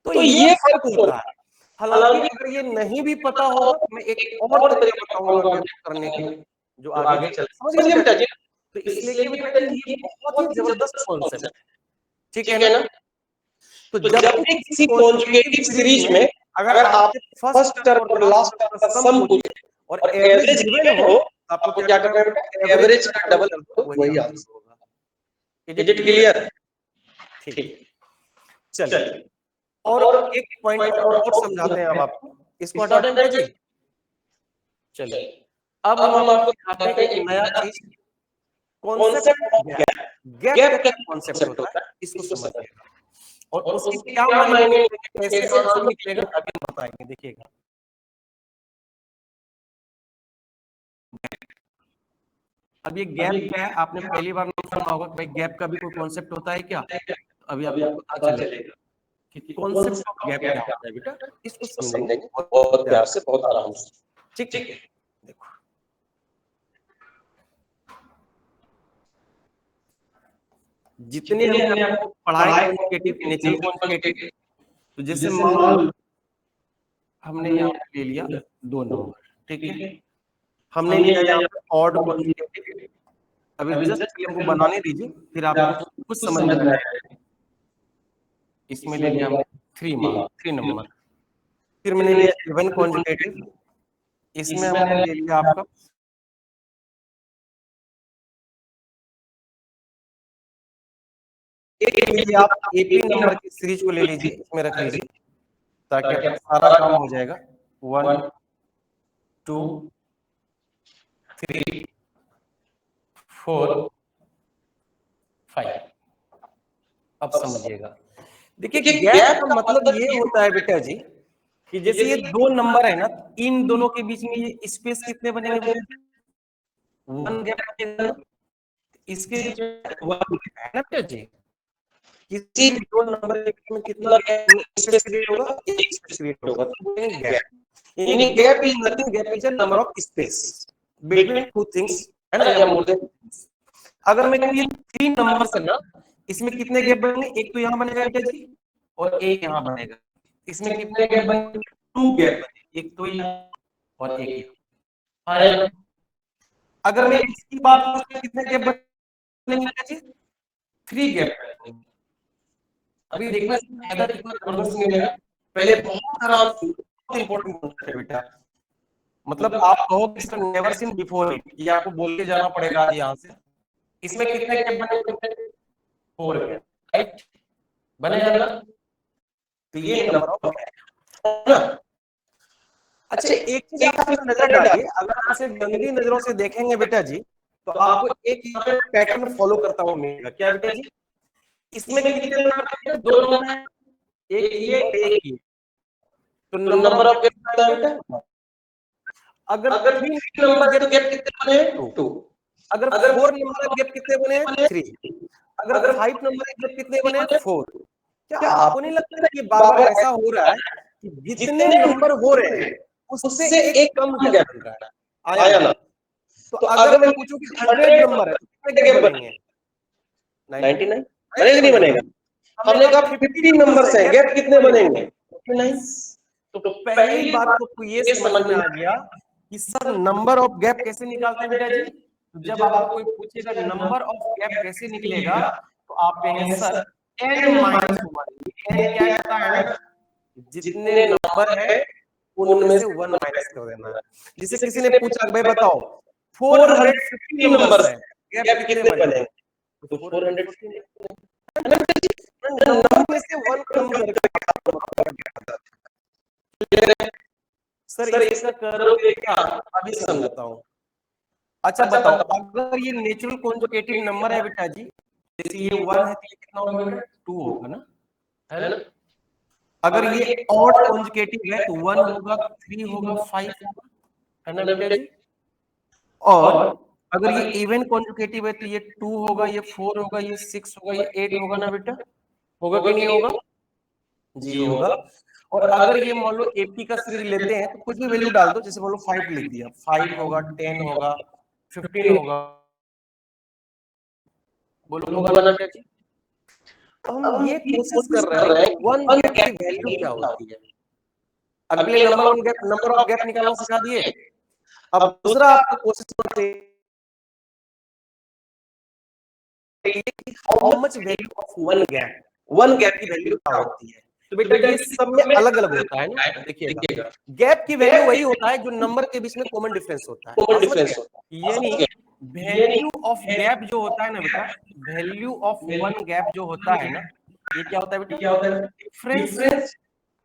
तो ये फर्क होता है। हालांकि अगर ये नहीं भी पता होगा तो मैं एक और तरीका बताऊंगा करने के, जो आगे समझ गए बेटा जी। तो इसलिए कि बेटा जी ये बहुत ही जबरदस्त कॉन्सेप्ट है, ठीक है ना। तो जब भी किसी कॉन्जुगेटिव सीरीज में अगर आप फर्स्ट टर्म और लास्ट टर्म का सम पूछे और एवरेज गिवन हो, आपको क्या करना है बेटा, एवरेज का डबल कर दो, वही आंसर होगा। इज इट क्लियर, ठीक। चलिए और एक पॉइंट और समझाते हैं अब आपको, इसको हटा दें बेटा जी। चलिए अब हम आपको दिखाते हैं एक नया चीज, कॉन्सेप्ट गैप। गैप का कॉन्सेप्ट होता है, इसको समझिएगा और उसके क्या मायने, कैसे आंसर निकलेगा अभी हम बताएंगे, देखिएगा। अब ये गैप क्या है, आपने पहली बार नहीं सुना होगा कि भाई गैप का भी कोई कॉन्सेप्ट होता है क्या, अभी आपको पता चलेगा कि कॉन्सेप्ट ऑफ गैप क्या होता है बेटा, इसको समझेंगे बहुत प्यार से, बहुत आराम से, ठीक है। देखो जितने हमने आपको पढ़ाए क्वांटिटेटिव, नेचुरल क्वांटिटेटिव, तो जैसे मान हमने यहाँ ले लिया 2 नंबर, ठीक है, हमने लिया यहाँ पे ऑड क्वांटिटेटिव, अभी जस्ट पहले हमको बनाने दीजिए फिर आपको कुछ समझ में आएगा। इसमें ले लिया हमने 3 नंबर, फिर मैंने लिया 7 कॉन्जुगेटिव, इसमें हमने ले लिया आपका एक लीजिए, आप एपी नंबर की सीरीज को ले लीजिए, इसमें रख लीजिए ताकि आपका सारा काम हो जाएगा। 1 2 3 4 5, अब समझिएगा। देखिए गैप का मतलब ये होता है बेटा जी कि जैसे ये 2 नंबर है ना, इन दोनों के बीच में ये स्पेस कितने बनेंगे बेटा, 1 गैप बनेगा, इसके बीच में 1 है ना बेटा जी, किसी भी 2 नंबर के बीच में कितना स्पेस क्रिएट होगा, एक स्पेस क्रिएट होगा, तो गैप, यानी gap is nothing, gap is a number of space between two things, है ना, या मोर देन। अगर मैं कहूं ये 3 नंबर से ना, इसमें कितने गैप बनेंगे, एक तो यहाँ बनेगा बेटा जी और एक यहाँ बनेगा, इसमें कितने गैप बनेंगे, 2 गैप बनेंगे, एक तो यहाँ और एक यहाँ। अगर मैं इसकी बात करूं कितने गैप बनेंगे बेटा जी, 3 गैप बनेंगे। अभी देखना फायदा कितना जबरदस्त मिलेगा, पहले बहुत आराम से, बहुत इंपॉर्टेंट है बेटा, मतलब आप कहोगे sir never seen before it, ये आपको बोल के जाना पड़ेगा यहाँ से। इसमें कितने गैप बने? 4 गैप, राइट, बनेगा ना? तो ये नंबर ऑफ गैप। अच्छा, एक चीज आप इस नजर डालिए, अगर आप इसे गंदी नजरों से देखेंगे बेटा जी, तो आपको एक यहाँ पे पैटर्न फॉलो करता हुआ मिलेगा। क्या बेटा जी? इसमें कितने नंबर? 2 नंबर है, एक ये एक ये, तो नंबर ऑफ गैप कितना है बेटा? अगर 3 नंबर गैप कितने बने? 2। अगर 4 नंबर गैप कितने बने? 3। अगर 5 नंबर गैप कितने बने? 4। क्या आपको नहीं लगता कि बार बार ऐसा हो रहा है कि जितने नंबर हो रहे हैं उससे एक कम गैप बन रहा है? आया ना? तो अगर मैं पूछूं कि 100 नंबर है तो कितने गैप बनेंगे? 99 बनेगा नहीं बनेगा? हमने कहा 50 नंबर्स हैं, गैप कितने बनेंगे? 49। तो पहली बात तो ये समझ में आ गया कि सर नंबर ऑफ गैप कैसे निकालते हैं बेटा जी? तो जब आपको कोई पूछेगा नंबर ऑफ गैप कैसे निकलेगा, तो आप कहेंगे सर n-1। n क्या होता है ना, जितने नंबर है उनमें से 1 माइनस कर देना है। जिसे किसी ने पूछा भाई बताओ 450 नंबर्स है, गैप कितने बनेंगे? तो 450 नंबर में से 1 कम करके। सर इसका करोगे क्या? अभी समझाता हूँ। अच्छा बताओ, अगर ये नेचुरल कॉन्जुगेटिव नंबर है बेटा जी, जैसे ये 1 है तो ये कितना होगा बेटा? 2 होगा ना, है ना? अगर ये ऑड कॉन्जुगेटिव है तो 1 होगा, 3 होगा, 5 होगा, है ना बेटा जी? और अगर ये इवन कॉन्जुगेटिव है तो ये 2 होगा, ये 4 होगा, ये 6 होगा, ये 8 होगा ना बेटा? होगा कि नहीं होगा? जी होगा। और अगर ये मान लो एपी का सीरीज लेते हैं तो कुछ भी वैल्यू डाल दो, जैसे मान लो 5 लिख दिया, 5 होगा, 10 होगा, 15 होगा, बोलो होगा ना बेटा जी? तो हम ये कोशिश कर रहे हैं कि 1 गैप की वैल्यू क्या होती है। अगले नंबर ऑफ गैप निकालना सिखा दिए। अब दूसरा आपको कोशिश करते हैं how much value of 1 gap, 1 gap की वैल्यू क्या होती है। तो बेटा ये सब में अलग अलग होता है ना, देखिएगा गैप की वैल्यू वही होता है जो नंबर के बीच में कॉमन डिफरेंस होता है। यानी वैल्यू ऑफ गैप जो होता है ना बेटा, वैल्यू ऑफ 1 गैप जो होता है ना, ये क्या होता है बेटा? डिफरेंस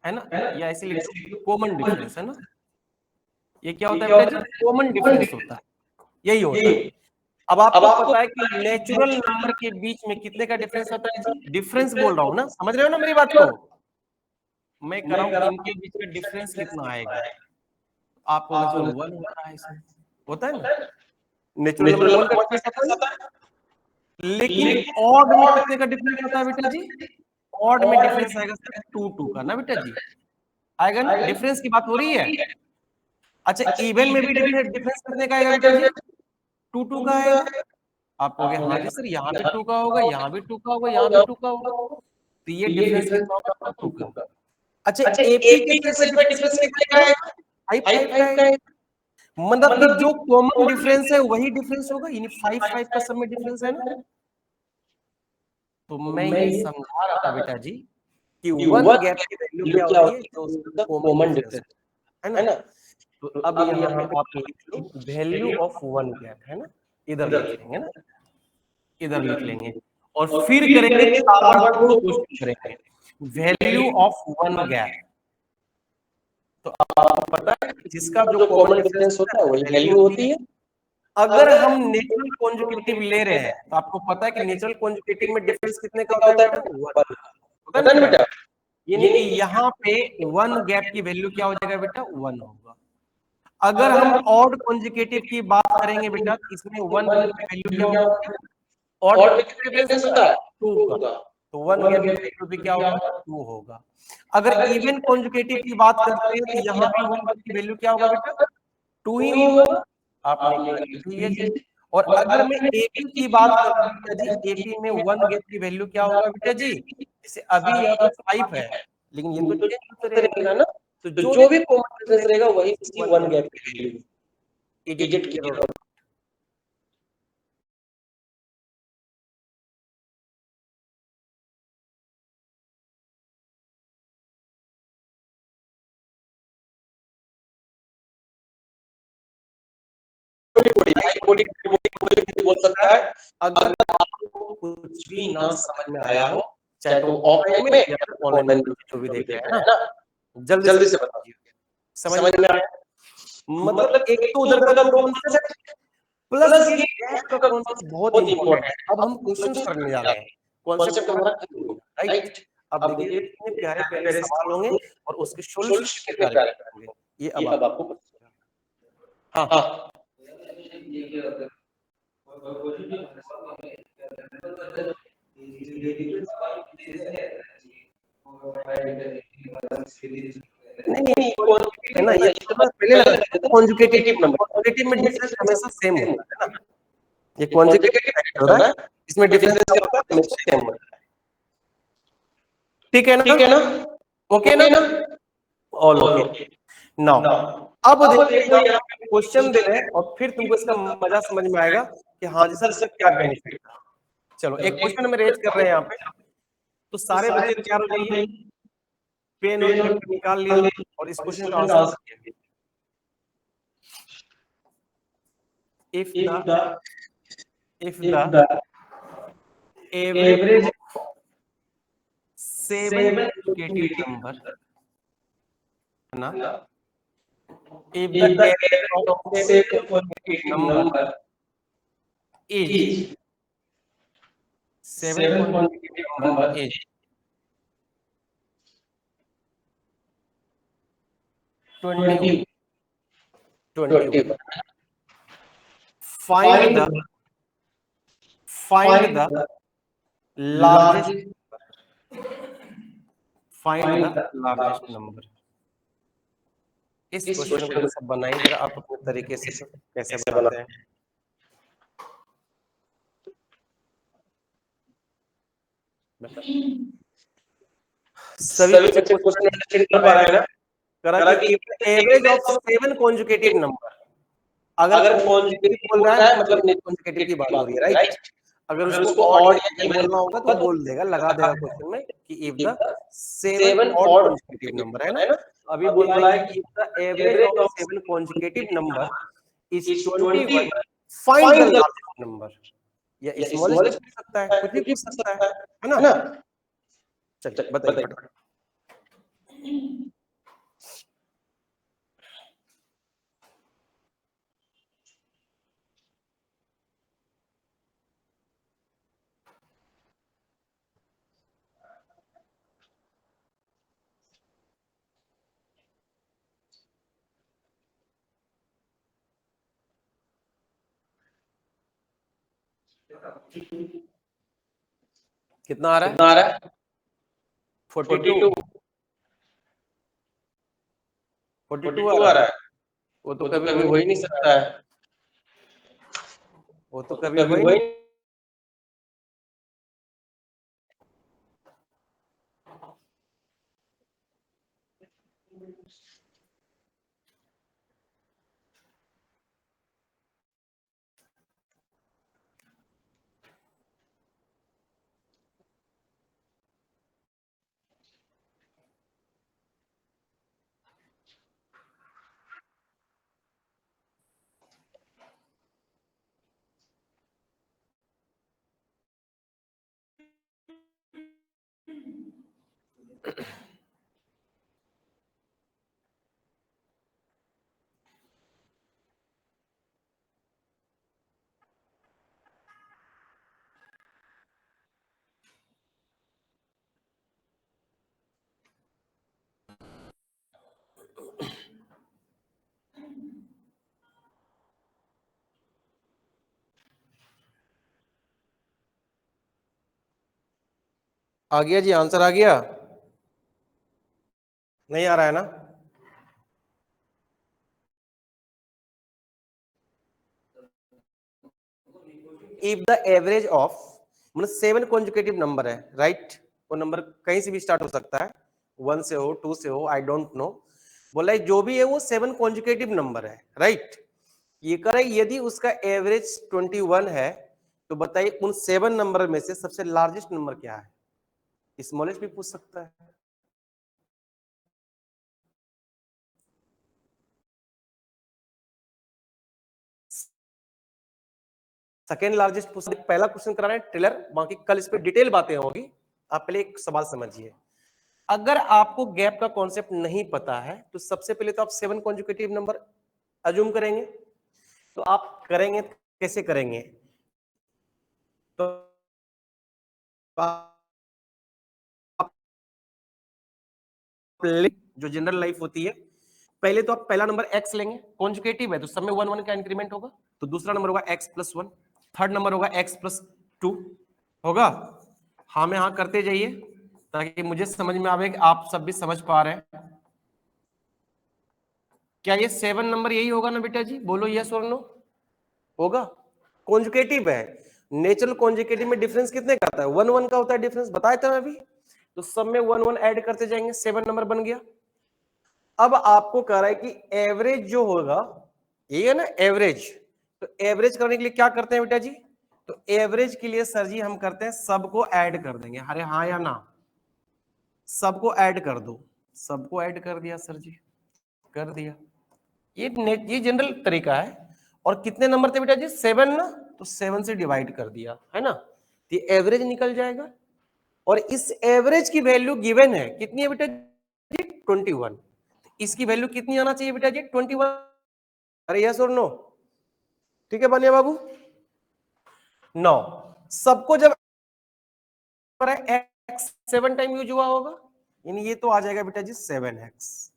है ना, या ऐसे लिख दो कॉमन डिफरेंस, है ना? ये क्या होता है बेटा जी? कॉमन डिफरेंस होता है, यही होता है। अब आपको पता है कि नेचुरल नंबर के बीच में कितने का डिफरेंस होता है जी? डिफरेंस बोल रहा हूं ना, समझ रहे हो ना मेरी बात को? मैं कह रहा हूं इनके बीच में डिफरेंस कितना आएगा, आपको होगा सर 1 होता है, इसमें होता है ना, नेचुरल नंबर में 1 का डिफरेंस होता है। लेकिन ऑड में कितने का डिफरेंस होता है बेटा जी? ऑड में डिफरेंस आएगा सर 2 2 का ना बेटा जी, आएगा ना? डिफरेंस की बात हो रही है। अच्छा इवन में भी डिफरेंस कितने का आएगा बेटा जी? 2 2 का आएगा। आप कहोगे हाँ जी सर, यहाँ भी 2 का होगा, यहाँ भी 2 का होगा, यहाँ भी 2 का होगा, तो ये डिफरेंस कितना होगा? 2 का। अच्छा एपी के केस में डिफरेंस कितने का आएगा? 5 5 का आएगा। मतलब कि जो कॉमन डिफरेंस है वही डिफरेंस होगा, यानी 5 5 का सब में डिफरेंस है ना। तो मैं ये समझा रहा था बेटा जी कि 1 गैप की वैल्यू क्या होती है? जो उसका कॉमन डिफरेंस है ना। तो अब यहाँ पे आप लिख लो वैल्यू ऑफ 1 गैप, है ना, इधर लिख लेंगे ना, इधर लिख लेंगे और फिर करेंगे ताबड़तोड़ कोशिश करेंगे वैल्यू ऑफ 1 गैप। तो आपको पता है जिसका जो कॉमन डिफरेंस होता है वही वैल्यू होती है। अगर हम नेचुरल कॉन्जुगेटिव ले रहे हैं तो आपको पता है कि नेचुरल कॉन्जुगेटिव में डिफरेंस कितने का होता है बेटा? 1 होता है ना बेटा। यानी कि यहाँ पे 1 गैप की वैल्यू क्या हो जाएगा बेटा? 1 होगा। अगर हम ऑड कॉन्जुगेटिव की बात करेंगे बेटा, इसमें 1 गैप की वैल्यू क्या होगी? ऑड में कितने डिफरेंस होता है? 2 का, तो 1 गैप की वैल्यू भी क्या होगा? 2 होगा। अगर इवन कॉन्जुगेटिव की बात करते हैं तो यहाँ भी 1 गैप की वैल्यू क्या होगा बेटा? 2 ही होगा। आपने लिखी है जी। और अगर मैं एपी की बात करूं बेटा जी, एपी में 1 गैप की वैल्यू क्या होगा बेटा जी? जैसे अभी यहाँ पे 5 है, लेकिन ये तो चेंज होते रहेगा ना, तो जो भी कॉमन डिफरेंस रहेगा वही इसकी 1 गैप की वैल्यू। Is it clear? बोल सकता है अगर आपको कुछ भी ना समझ में आया हो, चाहे तो ऑफलाइन में या फिर ऑनलाइन में जो भी देख रहे हैं ना, जल्दी से बता दीजिए। समझ में आया? मतलब एक तो उधर का दो कॉन्सेप्ट प्लस ये गैप का कॉन्सेप्ट बहुत इंपॉर्टेंट है। अब हम क्वेश्चंस करने जा रहे हैं, कॉन्सेप्ट हमारा राइट। अब देखिए कितने प्यारे प्यारे सवाल होंगे और उसके सॉल्यूशन कितने प्यारे होंगे, ये अब आपको हाँ नहीं है ना, ये थोड़ा पहले लगा देते थे कॉन्जुगेटिव नंबर, कॉन्जुगेटिव में डिफरेंस हमेशा सेम होता है ना, ये कॉन्जुगेटिव फैक्टर होता है, इसमें डिफरेंस क्या होता है, हमेशा सेम होता है। ठीक है ना, ओके ना, ऑल ओके। नाउ अब देखो यहाँ पे क्वेश्चन दे रहे हैं और फिर तुमको इसका मजा समझ में आएगा कि हाँ जी सर इसका क्या बेनिफिट है। चलो एक क्वेश्चन में रेज कर रहे हैं यहाँ पे, तो सारे बच्चे तैयार हो जाइए, पेन और पेपर निकाल लिए और इस क्वेश्चन का आंसर करिए। if the average of 7 consecutive number है ना, if the average of 7 consecutive number is 7 consecutive number is 21 find the largest number। इस क्वेश्चन को सब बनाइए जरा आप अपने तरीके से, कैसे बनाते हैं। सभी बच्चे क्वेश्चन अंडरस्टैंड कर पा रहे हैं ना? करा कि एवरेज ऑफ 7 कॉन्जुगेटिव नंबर, अगर कॉन्जुगेटिव बोल रहा है मतलब कॉन्जुगेटिव की बात हो रही है राइट। अगर उसको ऑड या इवन बोलना होगा तो बोल देगा, लगा देगा क्वेश्चन में कि if the 7 odd conjugative number है ना। अभी बोला है कि if the average of 7 conjugative number is 21 find the largest number, या स्मॉलेस्ट पूछ सकता है, कुछ भी पूछ सकता है ना। चलिए बताइए फटाफट। कितना आ रहा है? 42 आ रहा है। वो तो कभी हो ही नहीं सकता है, वो तो कभी हो ही नहीं। आ गया जी, आंसर आ गया, नहीं आ रहा है ना? इफ द एवरेज ऑफ मतलब 7 कॉन्जुगेटिव नंबर है राइट, वो नंबर कहीं से भी स्टार्ट हो सकता है, 1 से हो, 2 से हो, आई डोंट नो। बोला है जो भी है वो 7 कॉन्जुगेटिव नंबर है राइट। ये कह रहा है यदि उसका एवरेज 21 है तो बताइए उन 7 नंबर में से सबसे लार्जेस्ट नंबर क्या है। स्मॉलेस्ट भी पूछ सकता है। सेकेंड लार्जेस्ट पहला क्वेश्चन करा रहे हैं ट्रेलर, बाकी कल इस पे डिटेल बातें होगी। आप पहले एक सवाल समझिए, अगर आपको गैप का कॉन्सेप्ट नहीं पता है तो सबसे पहले तो आप 7 कॉन्जुकेटिव नंबर अज्यूम करेंगे। तो आप करेंगे कैसे करेंगे, तो आप जो जनरल लाइफ होती है, पहले तो आप पहला नंबर x लेंगे, कॉन्जुकेटिव है तो सब में 1 1 का इंक्रीमेंट होगा, तो दूसरा नंबर होगा x प्लस 1, थर्ड नंबर होगा x प्लस 2 होगा। हाँ में हाँ करते जाइए ताकि मुझे समझ में आवे कि आप सब भी समझ पा रहे हैं। क्या ये 7 नंबर यही होगा ना बेटा जी, बोलो यस और नो। होगा, कॉन्जुकेटिव है, नेचुरल कॉन्जुकेटिव में डिफरेंस कितने का आता है, 1 1 का होता है डिफरेंस, बताया था अभी। तो सब में 1 1 ऐड करते जाएंगे, 7 नंबर बन गया। अब आपको कह रहा है कि एवरेज जो होगा, ये है ना एवरेज, तो एवरेज करने के लिए क्या करते हैं बेटा जी, तो एवरेज के लिए सर जी हम करते हैं सबको ऐड कर देंगे। अरे हाँ या ना, सबको ऐड कर दो, सबको ऐड कर दिया सर जी, कर दिया। ये जनरल तरीका है। और कितने नंबर थे बेटा जी, 7 ना, तो 7 से डिवाइड कर दिया है ना, तो एवरेज निकल जाएगा। और इस एवरेज की वैल्यू गिवन है, कितनी है बेटा जी, 21। इसकी वैल्यू कितनी आना चाहिए बेटा जी, 21। अरे यस और नो, ठीक है बनिया बाबू। 9 सबको जब x 7 टाइम यूज हुआ होगा, यानी ये तो आ जाएगा बेटा जी 7x।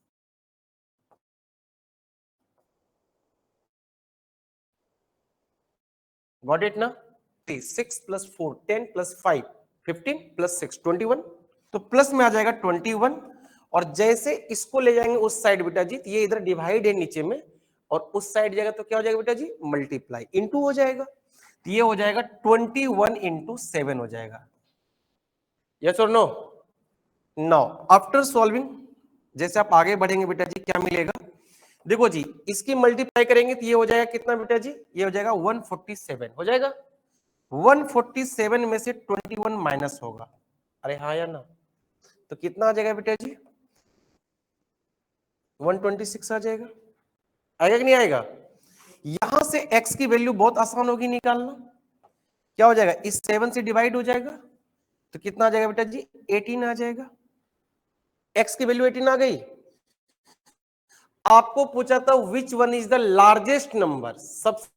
गॉट इट ना। 6 प्लस 4 10 प्लस 5 15 प्लस 6 21, तो प्लस में आ जाएगा 21। और जैसे इसको ले जाएंगे उस साइड बेटा जी, ये इधर डिवाइड है नीचे में, और उस साइड जाएगा तो क्या हो जाएगा बेटा जी, मल्टीप्लाई, इंटू हो जाएगा, तो ये हो जाएगा 21 इंटू 7 हो जाएगा। यस और नो। नाउ आफ्टर सॉल्विंग, जैसे आप आगे बढ़ेंगे बेटा जी क्या मिलेगा, देखो जी इसकी मल्टीप्लाई करेंगे तो ये हो जाएगा कितना बेटा जी, ये हो जाएगा 147 हो जाएगा। 147 में से 21 माइनस होगा, अरे हाँ या ना, तो कितना आ जाएगा बेटा जी, 126 आ जाएगा। आएगा कि नहीं आएगा। यहां से x की वैल्यू बहुत आसान होगी निकालना, क्या हो जाएगा, इस 7 से डिवाइड हो जाएगा, तो कितना आ जाएगा बेटा जी, 18 आ जाएगा। x की वैल्यू 18 आ गई। आपको पूछा था which one is the largest number, सबसे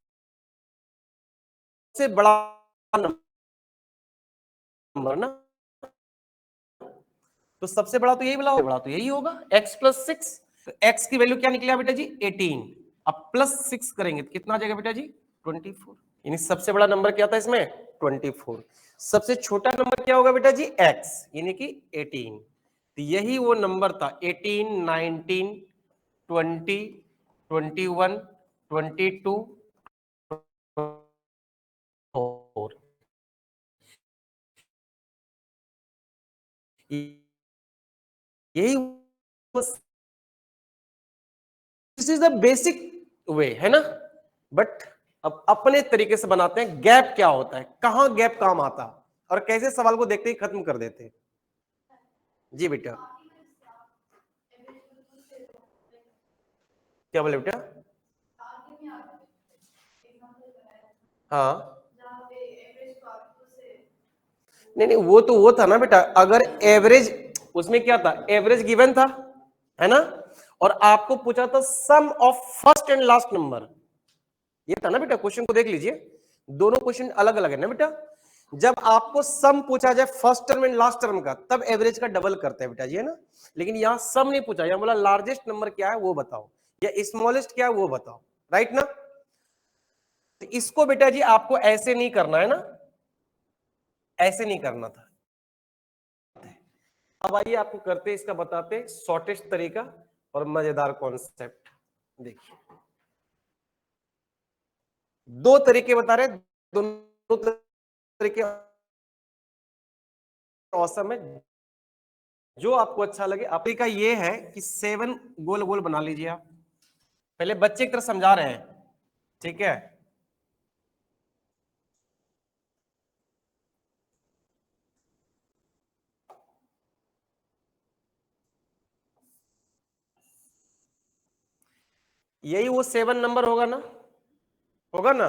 बड़ा नंबर ना, तो सबसे बड़ा तो यही बड़ा तो यही होगा x प्लस 6। तो x की वैल्यू क्या निकलेगा बेटा जी, 18। अब प्लस 6 करेंगे तो कितना आ जाएगा बेटा जी, 24। यानी सबसे बड़ा नंबर क्या था इसमें, 24। सबसे छोटा नंबर क्या होगा बेटा जी, x, यानी कि 18। तो यही वो नंबर था, 18 19 20 21 22 4। यही, this is the basic way है ना। बट अब अपने तरीके से बनाते हैं, गैप क्या होता है, कहां गैप काम आता है, और कैसे सवाल को देखते ही खत्म कर देते हैं। जी बेटा, क्या बोले बेटा, हाँ नहीं नहीं, वो तो वो था ना बेटा, अगर एवरेज, उसमें क्या था, एवरेज गिवन था है ना, और आपको पूछा था sum of first and last number, ये था ना बेटा। क्वेश्चन को देख लीजिए, दोनों क्वेश्चन अलग अलग है ना बेटा। जब आपको सम पूछा जाए first term and last term का, तब एवरेज का डबल करते हैं बेटा जी, है ना। लेकिन यहां सम नहीं पूछा, यहां बोला लार्जेस्ट नंबर क्या है वो बताओ, या स्मॉलेस्ट क्या है वो बताओ, राइट ना। तो इसको बेटा जी आपको ऐसे नहीं करना है ना, ऐसे नहीं करना था। अब आइए आपको करते इसका बताते शॉर्टेस्ट तरीका और मजेदार कॉन्सेप्ट। देखिए दो तरीके बता रहे, दोनों तरीके औसम है, जो आपको अच्छा लगे। आपका का ये है कि 7 गोल गोल बना लीजिए आप, पहले बच्चे की तरह समझा रहे हैं, ठीक है। यही वो 7 नंबर होगा ना, होगा ना।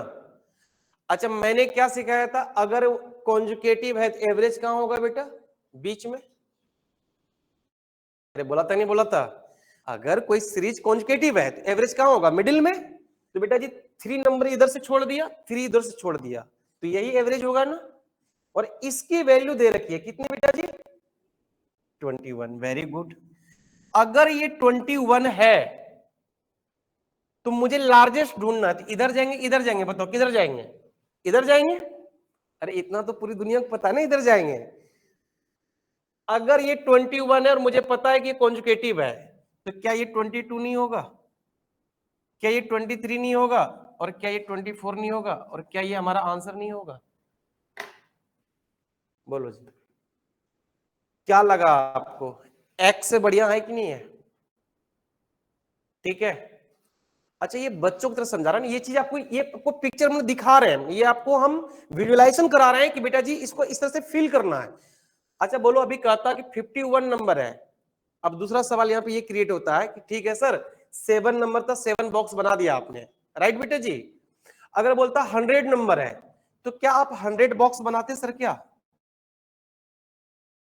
अच्छा मैंने क्या सिखाया था, अगर कॉन्जुगेटिव है तो एवरेज कहां होगा बेटा, बीच में। अरे बोला था नहीं बोला था, अगर कोई सीरीज कॉन्जुगेटिव है तो एवरेज कहां होगा, मिडिल में। तो बेटा जी 3 नंबर इधर से छोड़ दिया, 3 इधर से छोड़ दिया, तो यही एवरेज होगा ना। और इसकी वैल्यू दे रखी है कितनी बेटा जी, 21। Very good. अगर ये 21 है तो मुझे लार्जेस्ट ढूंढना है, तो इधर जाएंगे इधर जाएंगे, बताओ किधर जाएंगे, इधर जाएंगे। अरे इतना तो पूरी दुनिया को पता है ना, इधर जाएंगे। अगर ये 21 है और मुझे पता है कि ये कॉन्जुगेटिव है, तो क्या ये 22 नहीं होगा, क्या ये 23 नहीं होगा, और क्या ये 24 नहीं होगा, और क्या ये हमारा आंसर नहीं होगा। बोलो जी, क्या लगा आपको, एक्स से बढ़िया है कि नहीं है। ठीक है। अच्छा ये बच्चों की तरह समझा रहा है ना, ये चीज आपको, ये आपको पिक्चर में दिखा रहे हैं, ये आपको हम विजुअलाइजेशन करा रहे हैं कि बेटा जी इसको इस तरह से फील करना है। अच्छा बोलो, अभी कहता कि 51 नंबर है। अब दूसरा सवाल यहाँ पे ये क्रिएट होता है कि ठीक है सर 7 नंबर था, 7 बॉक्स बना दिया आपने, राइट बेटा जी। अगर बोलता 100 नंबर है तो क्या आप 100 बॉक्स बनाते सर, क्या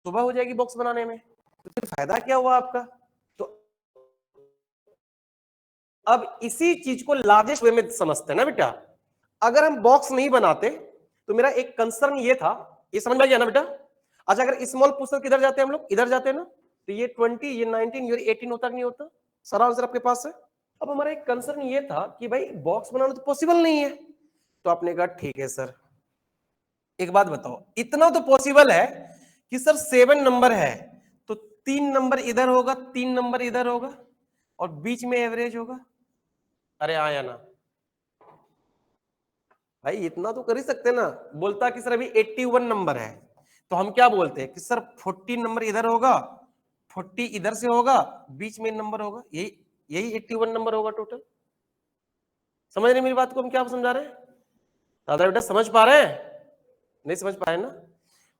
सुबह हो जाएगी बॉक्स बनाने में, तो फिर फायदा क्या हुआ आपका। तो अब इसी चीज को लार्जेस्ट वे में समझते हैं ना बेटा। अगर हम बॉक्स नहीं बनाते तो मेरा एक कंसर्न ये था, ये समझ में आ गया ना बेटा। अच्छा अगर स्मॉल पूछते किधर जाते हैं हम लोग, इधर जाते हैं ना, तो ये 20 ये 19 ये 18 होता कि नहीं होता, सारा आंसर आपके पास है। अब हमारा एक कंसर्न ये था कि भाई बॉक्स बनाना तो पॉसिबल नहीं है, तो आपने कहा ठीक है सर, एक बात बताओ, इतना तो पॉसिबल है कि सर 7 नंबर है तो 3 नंबर इधर होगा, 3 नंबर इधर होगा, और बीच में एवरेज होगा। अरे आया ना भाई, इतना तो कर ही सकते ना। बोलता कि सर अभी 81 नंबर है, तो हम क्या बोलते हैं कि सर 40 नंबर इधर होगा, 40 इधर से होगा, बीच में नंबर होगा, यही यही 81 नंबर होगा टोटल। समझ रहे मेरी बात को, हम क्या समझा रहे हैं दादा, बेटा समझ पा रहे हैं, नहीं समझ पा रहे ना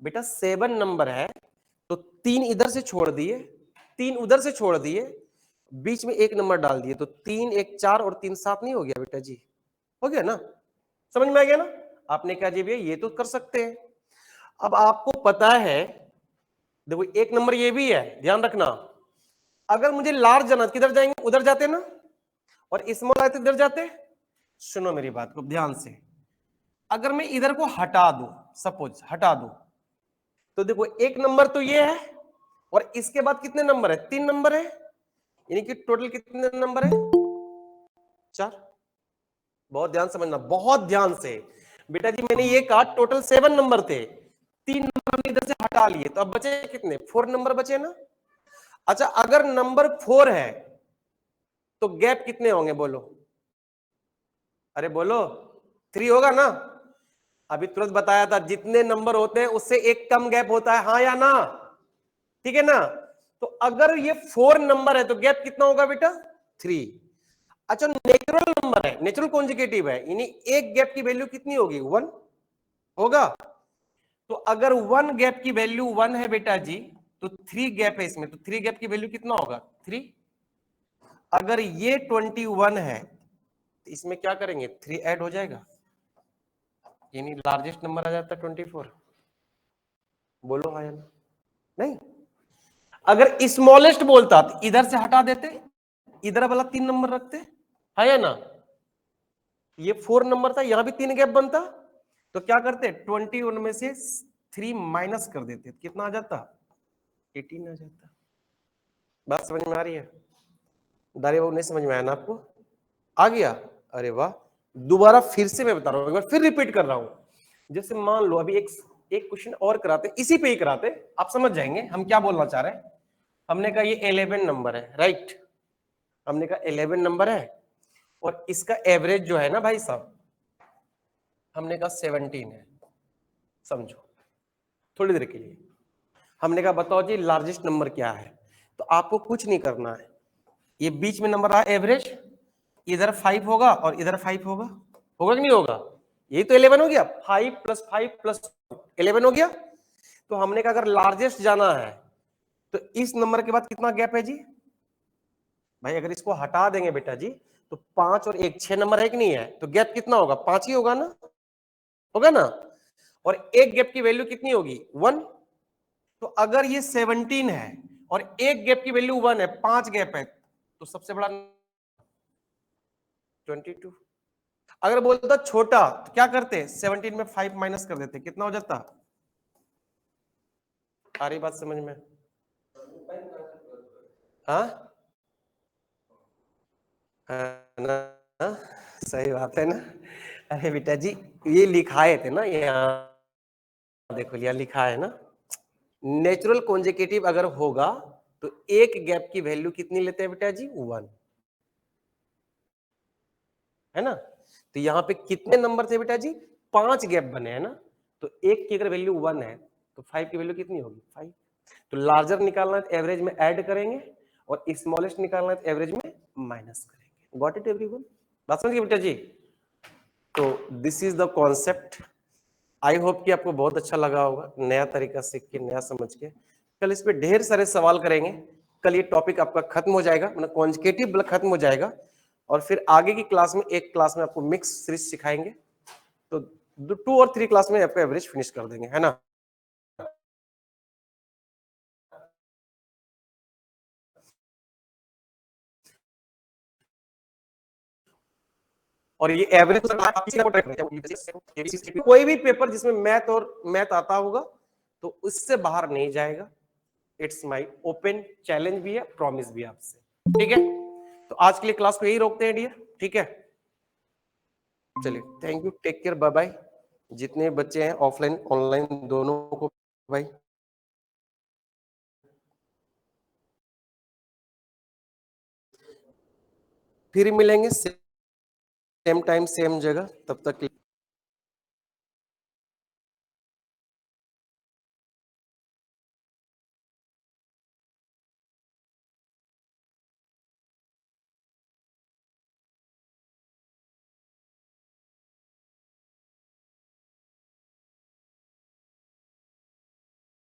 बेटा। 7 नंबर है तो 3 इधर से छोड़ दिए, 3 उधर से छोड़ दिए, बीच में एक नंबर डाल दिए, तो 3 1 4 और 3 7 नहीं हो गया बेटा जी, हो गया ना, समझ में आ गया ना। आपने कहा जी भैया ये तो कर सकते हैं। अब आपको पता है, देखो एक नंबर ये भी है, ध्यान रखना, अगर मुझे लार्ज जाना किधर जाएंगे, उधर जाते ना, और स्मॉल आए तो इधर जाते। सुनो मेरी बात को ध्यान से, अगर मैं इधर को हटा दूं, सपोज हटा दूं, तो देखो एक नंबर तो ये है, और इसके बाद कितने नंबर है, 3 नंबर है, यानी कि टोटल कितने नंबर है, 4। बहुत ध्यान समझना, बहुत ध्यान से बेटा जी, मैंने ये कहा टोटल 7 नंबर थे, 3 नंबर हमने इधर से हटा लिए, तो अब बचे कितने, 4 नंबर बचे ना। अच्छा अगर नंबर 4 है तो गैप कितने होंगे बोलो, अरे बोलो 3 होगा ना। अभी तुरंत बताया था, जितने नंबर होते हैं उससे एक कम गैप होता है, हाँ या ना, ठीक है ना। तो अगर ये 4 नंबर है तो गैप कितना होगा बेटा, 3। अच्छा नेचुरल नंबर है, नेचुरल कॉन्जुगेटिव है, यानी एक गैप की वैल्यू कितनी होगी, 1 होगा। तो अगर 1 गैप की वैल्यू 1 है बेटा जी, तो 3 गैप है इसमें, तो 3 गैप की वैल्यू कितना होगा, 3। अगर ये 21 है तो इसमें क्या करेंगे, 3 ऐड हो जाएगा, यानी लार्जेस्ट नंबर आ जाता है 24। बोलो हाँ या ना, नहीं। अगर स्मॉलेस्ट बोलता तो इधर से हटा देते, इधर वाला 3 नंबर रखते, है या ना। ये 4 नंबर था, यहां भी 3 गैप बनता, तो क्या करते 21 में से 3 माइनस कर देते, कितना आ जाता, 18 आ जाता। बात समझ में आ रही है, दारे बाबू, नहीं समझ में आया ना आपको, आ गया। अरे वाह, दोबारा फिर से मैं बता रहा हूं, एक बार फिर रिपीट कर रहा हूं। जैसे मान लो अभी एक एक क्वेश्चन और कराते, इसी पे ही कराते, आप समझ जाएंगे हम क्या बोलना चाह रहे हैं। हमने कहा ये 11 नंबर है, राइट, हमने कहा 11 नंबर है, और इसका एवरेज जो है ना भाई साहब, हमने कहा 17 है। समझो थोड़ी देर के लिए, हमने कहा बताओ जी लार्जेस्ट नंबर क्या है, तो आपको कुछ नहीं करना है, ये बीच में नंबर रहा एवरेज, इधर 5 होगा और इधर 5 होगा, होगा कि नहीं होगा, यही तो 11 हो गया, 5 + 5 + 11 हो गया। तो हमने कहा अगर लार्जेस्ट जाना है तो इस नंबर के बाद कितना गैप है जी, भाई अगर इसको हटा देंगे बेटा जी, तो 5 और 1 6 नंबर है कि नहीं है, तो गैप कितना होगा, 5 ही होगा ना। होगा ना, और एक गैप की वैल्यू कितनी होगी 1। तो अगर ये 17 है और एक गैप की वैल्यू 1 है, 5 गैप है, तो सबसे बड़ा 22। अगर बोलता छोटा तो क्या करते, 17 में 5 माइनस कर देते, कितना हो जाता, आ रही बात समझ में? हाँ है ना, हाँ? सही बात है ना। अरे बेटा जी, ये लिखाए थे ना यहाँ, देखो यहाँ लिखा है ना, नेचुरल कॉन्जिक्यूटिव अगर होगा तो एक गैप की वैल्यू कितनी लेते हैं बेटा जी, 1, है ना। तो यहाँ पे कितने नंबर थे बेटा जी, 5 गैप बने हैं ना, तो एक की अगर वैल्यू 1 है तो 5 की वैल्यू कितनी होगी 5। तो लार्जर निकालना है तो एवरेज में ऐड करेंगे, और स्मॉलेस्ट निकालना है तो एवरेज में माइनस करेंगे। गॉट इट एवरीवन, बात समझिए बेटा जी। तो this is the concept. I hope कि आपको बहुत अच्छा लगा होगा, नया तरीका सीख के, नया समझ के। कल इस पे ढेर सारे सवाल करेंगे। कल ये टॉपिक आपका खत्म हो जाएगा, मतलब कॉन्जिक्यूटिव खत्म हो जाएगा, और फिर आगे की क्लास में, एक क्लास में आपको मिक्स सीरीज सिखाएंगे, तो 2 और 3 क्लास में आपका एवरेज फिनिश कर देंगे, है ना। और ये एवरेज कोई भी पेपर जिसमें मैथ आता होगा तो उससे बाहर नहीं जाएगा। इट्स माई ओपन चैलेंज भी है, प्रॉमिस भी है आपसे, ठीक है। तो आज के लिए क्लास को यही रोकते हैं डियर, ठीक है। चलिए, thank you, take care, bye bye. जितने बच्चे हैं ऑफलाइन ऑनलाइन दोनों को भाई, फिर मिलेंगे सेम टाइम सेम जगह, तब तक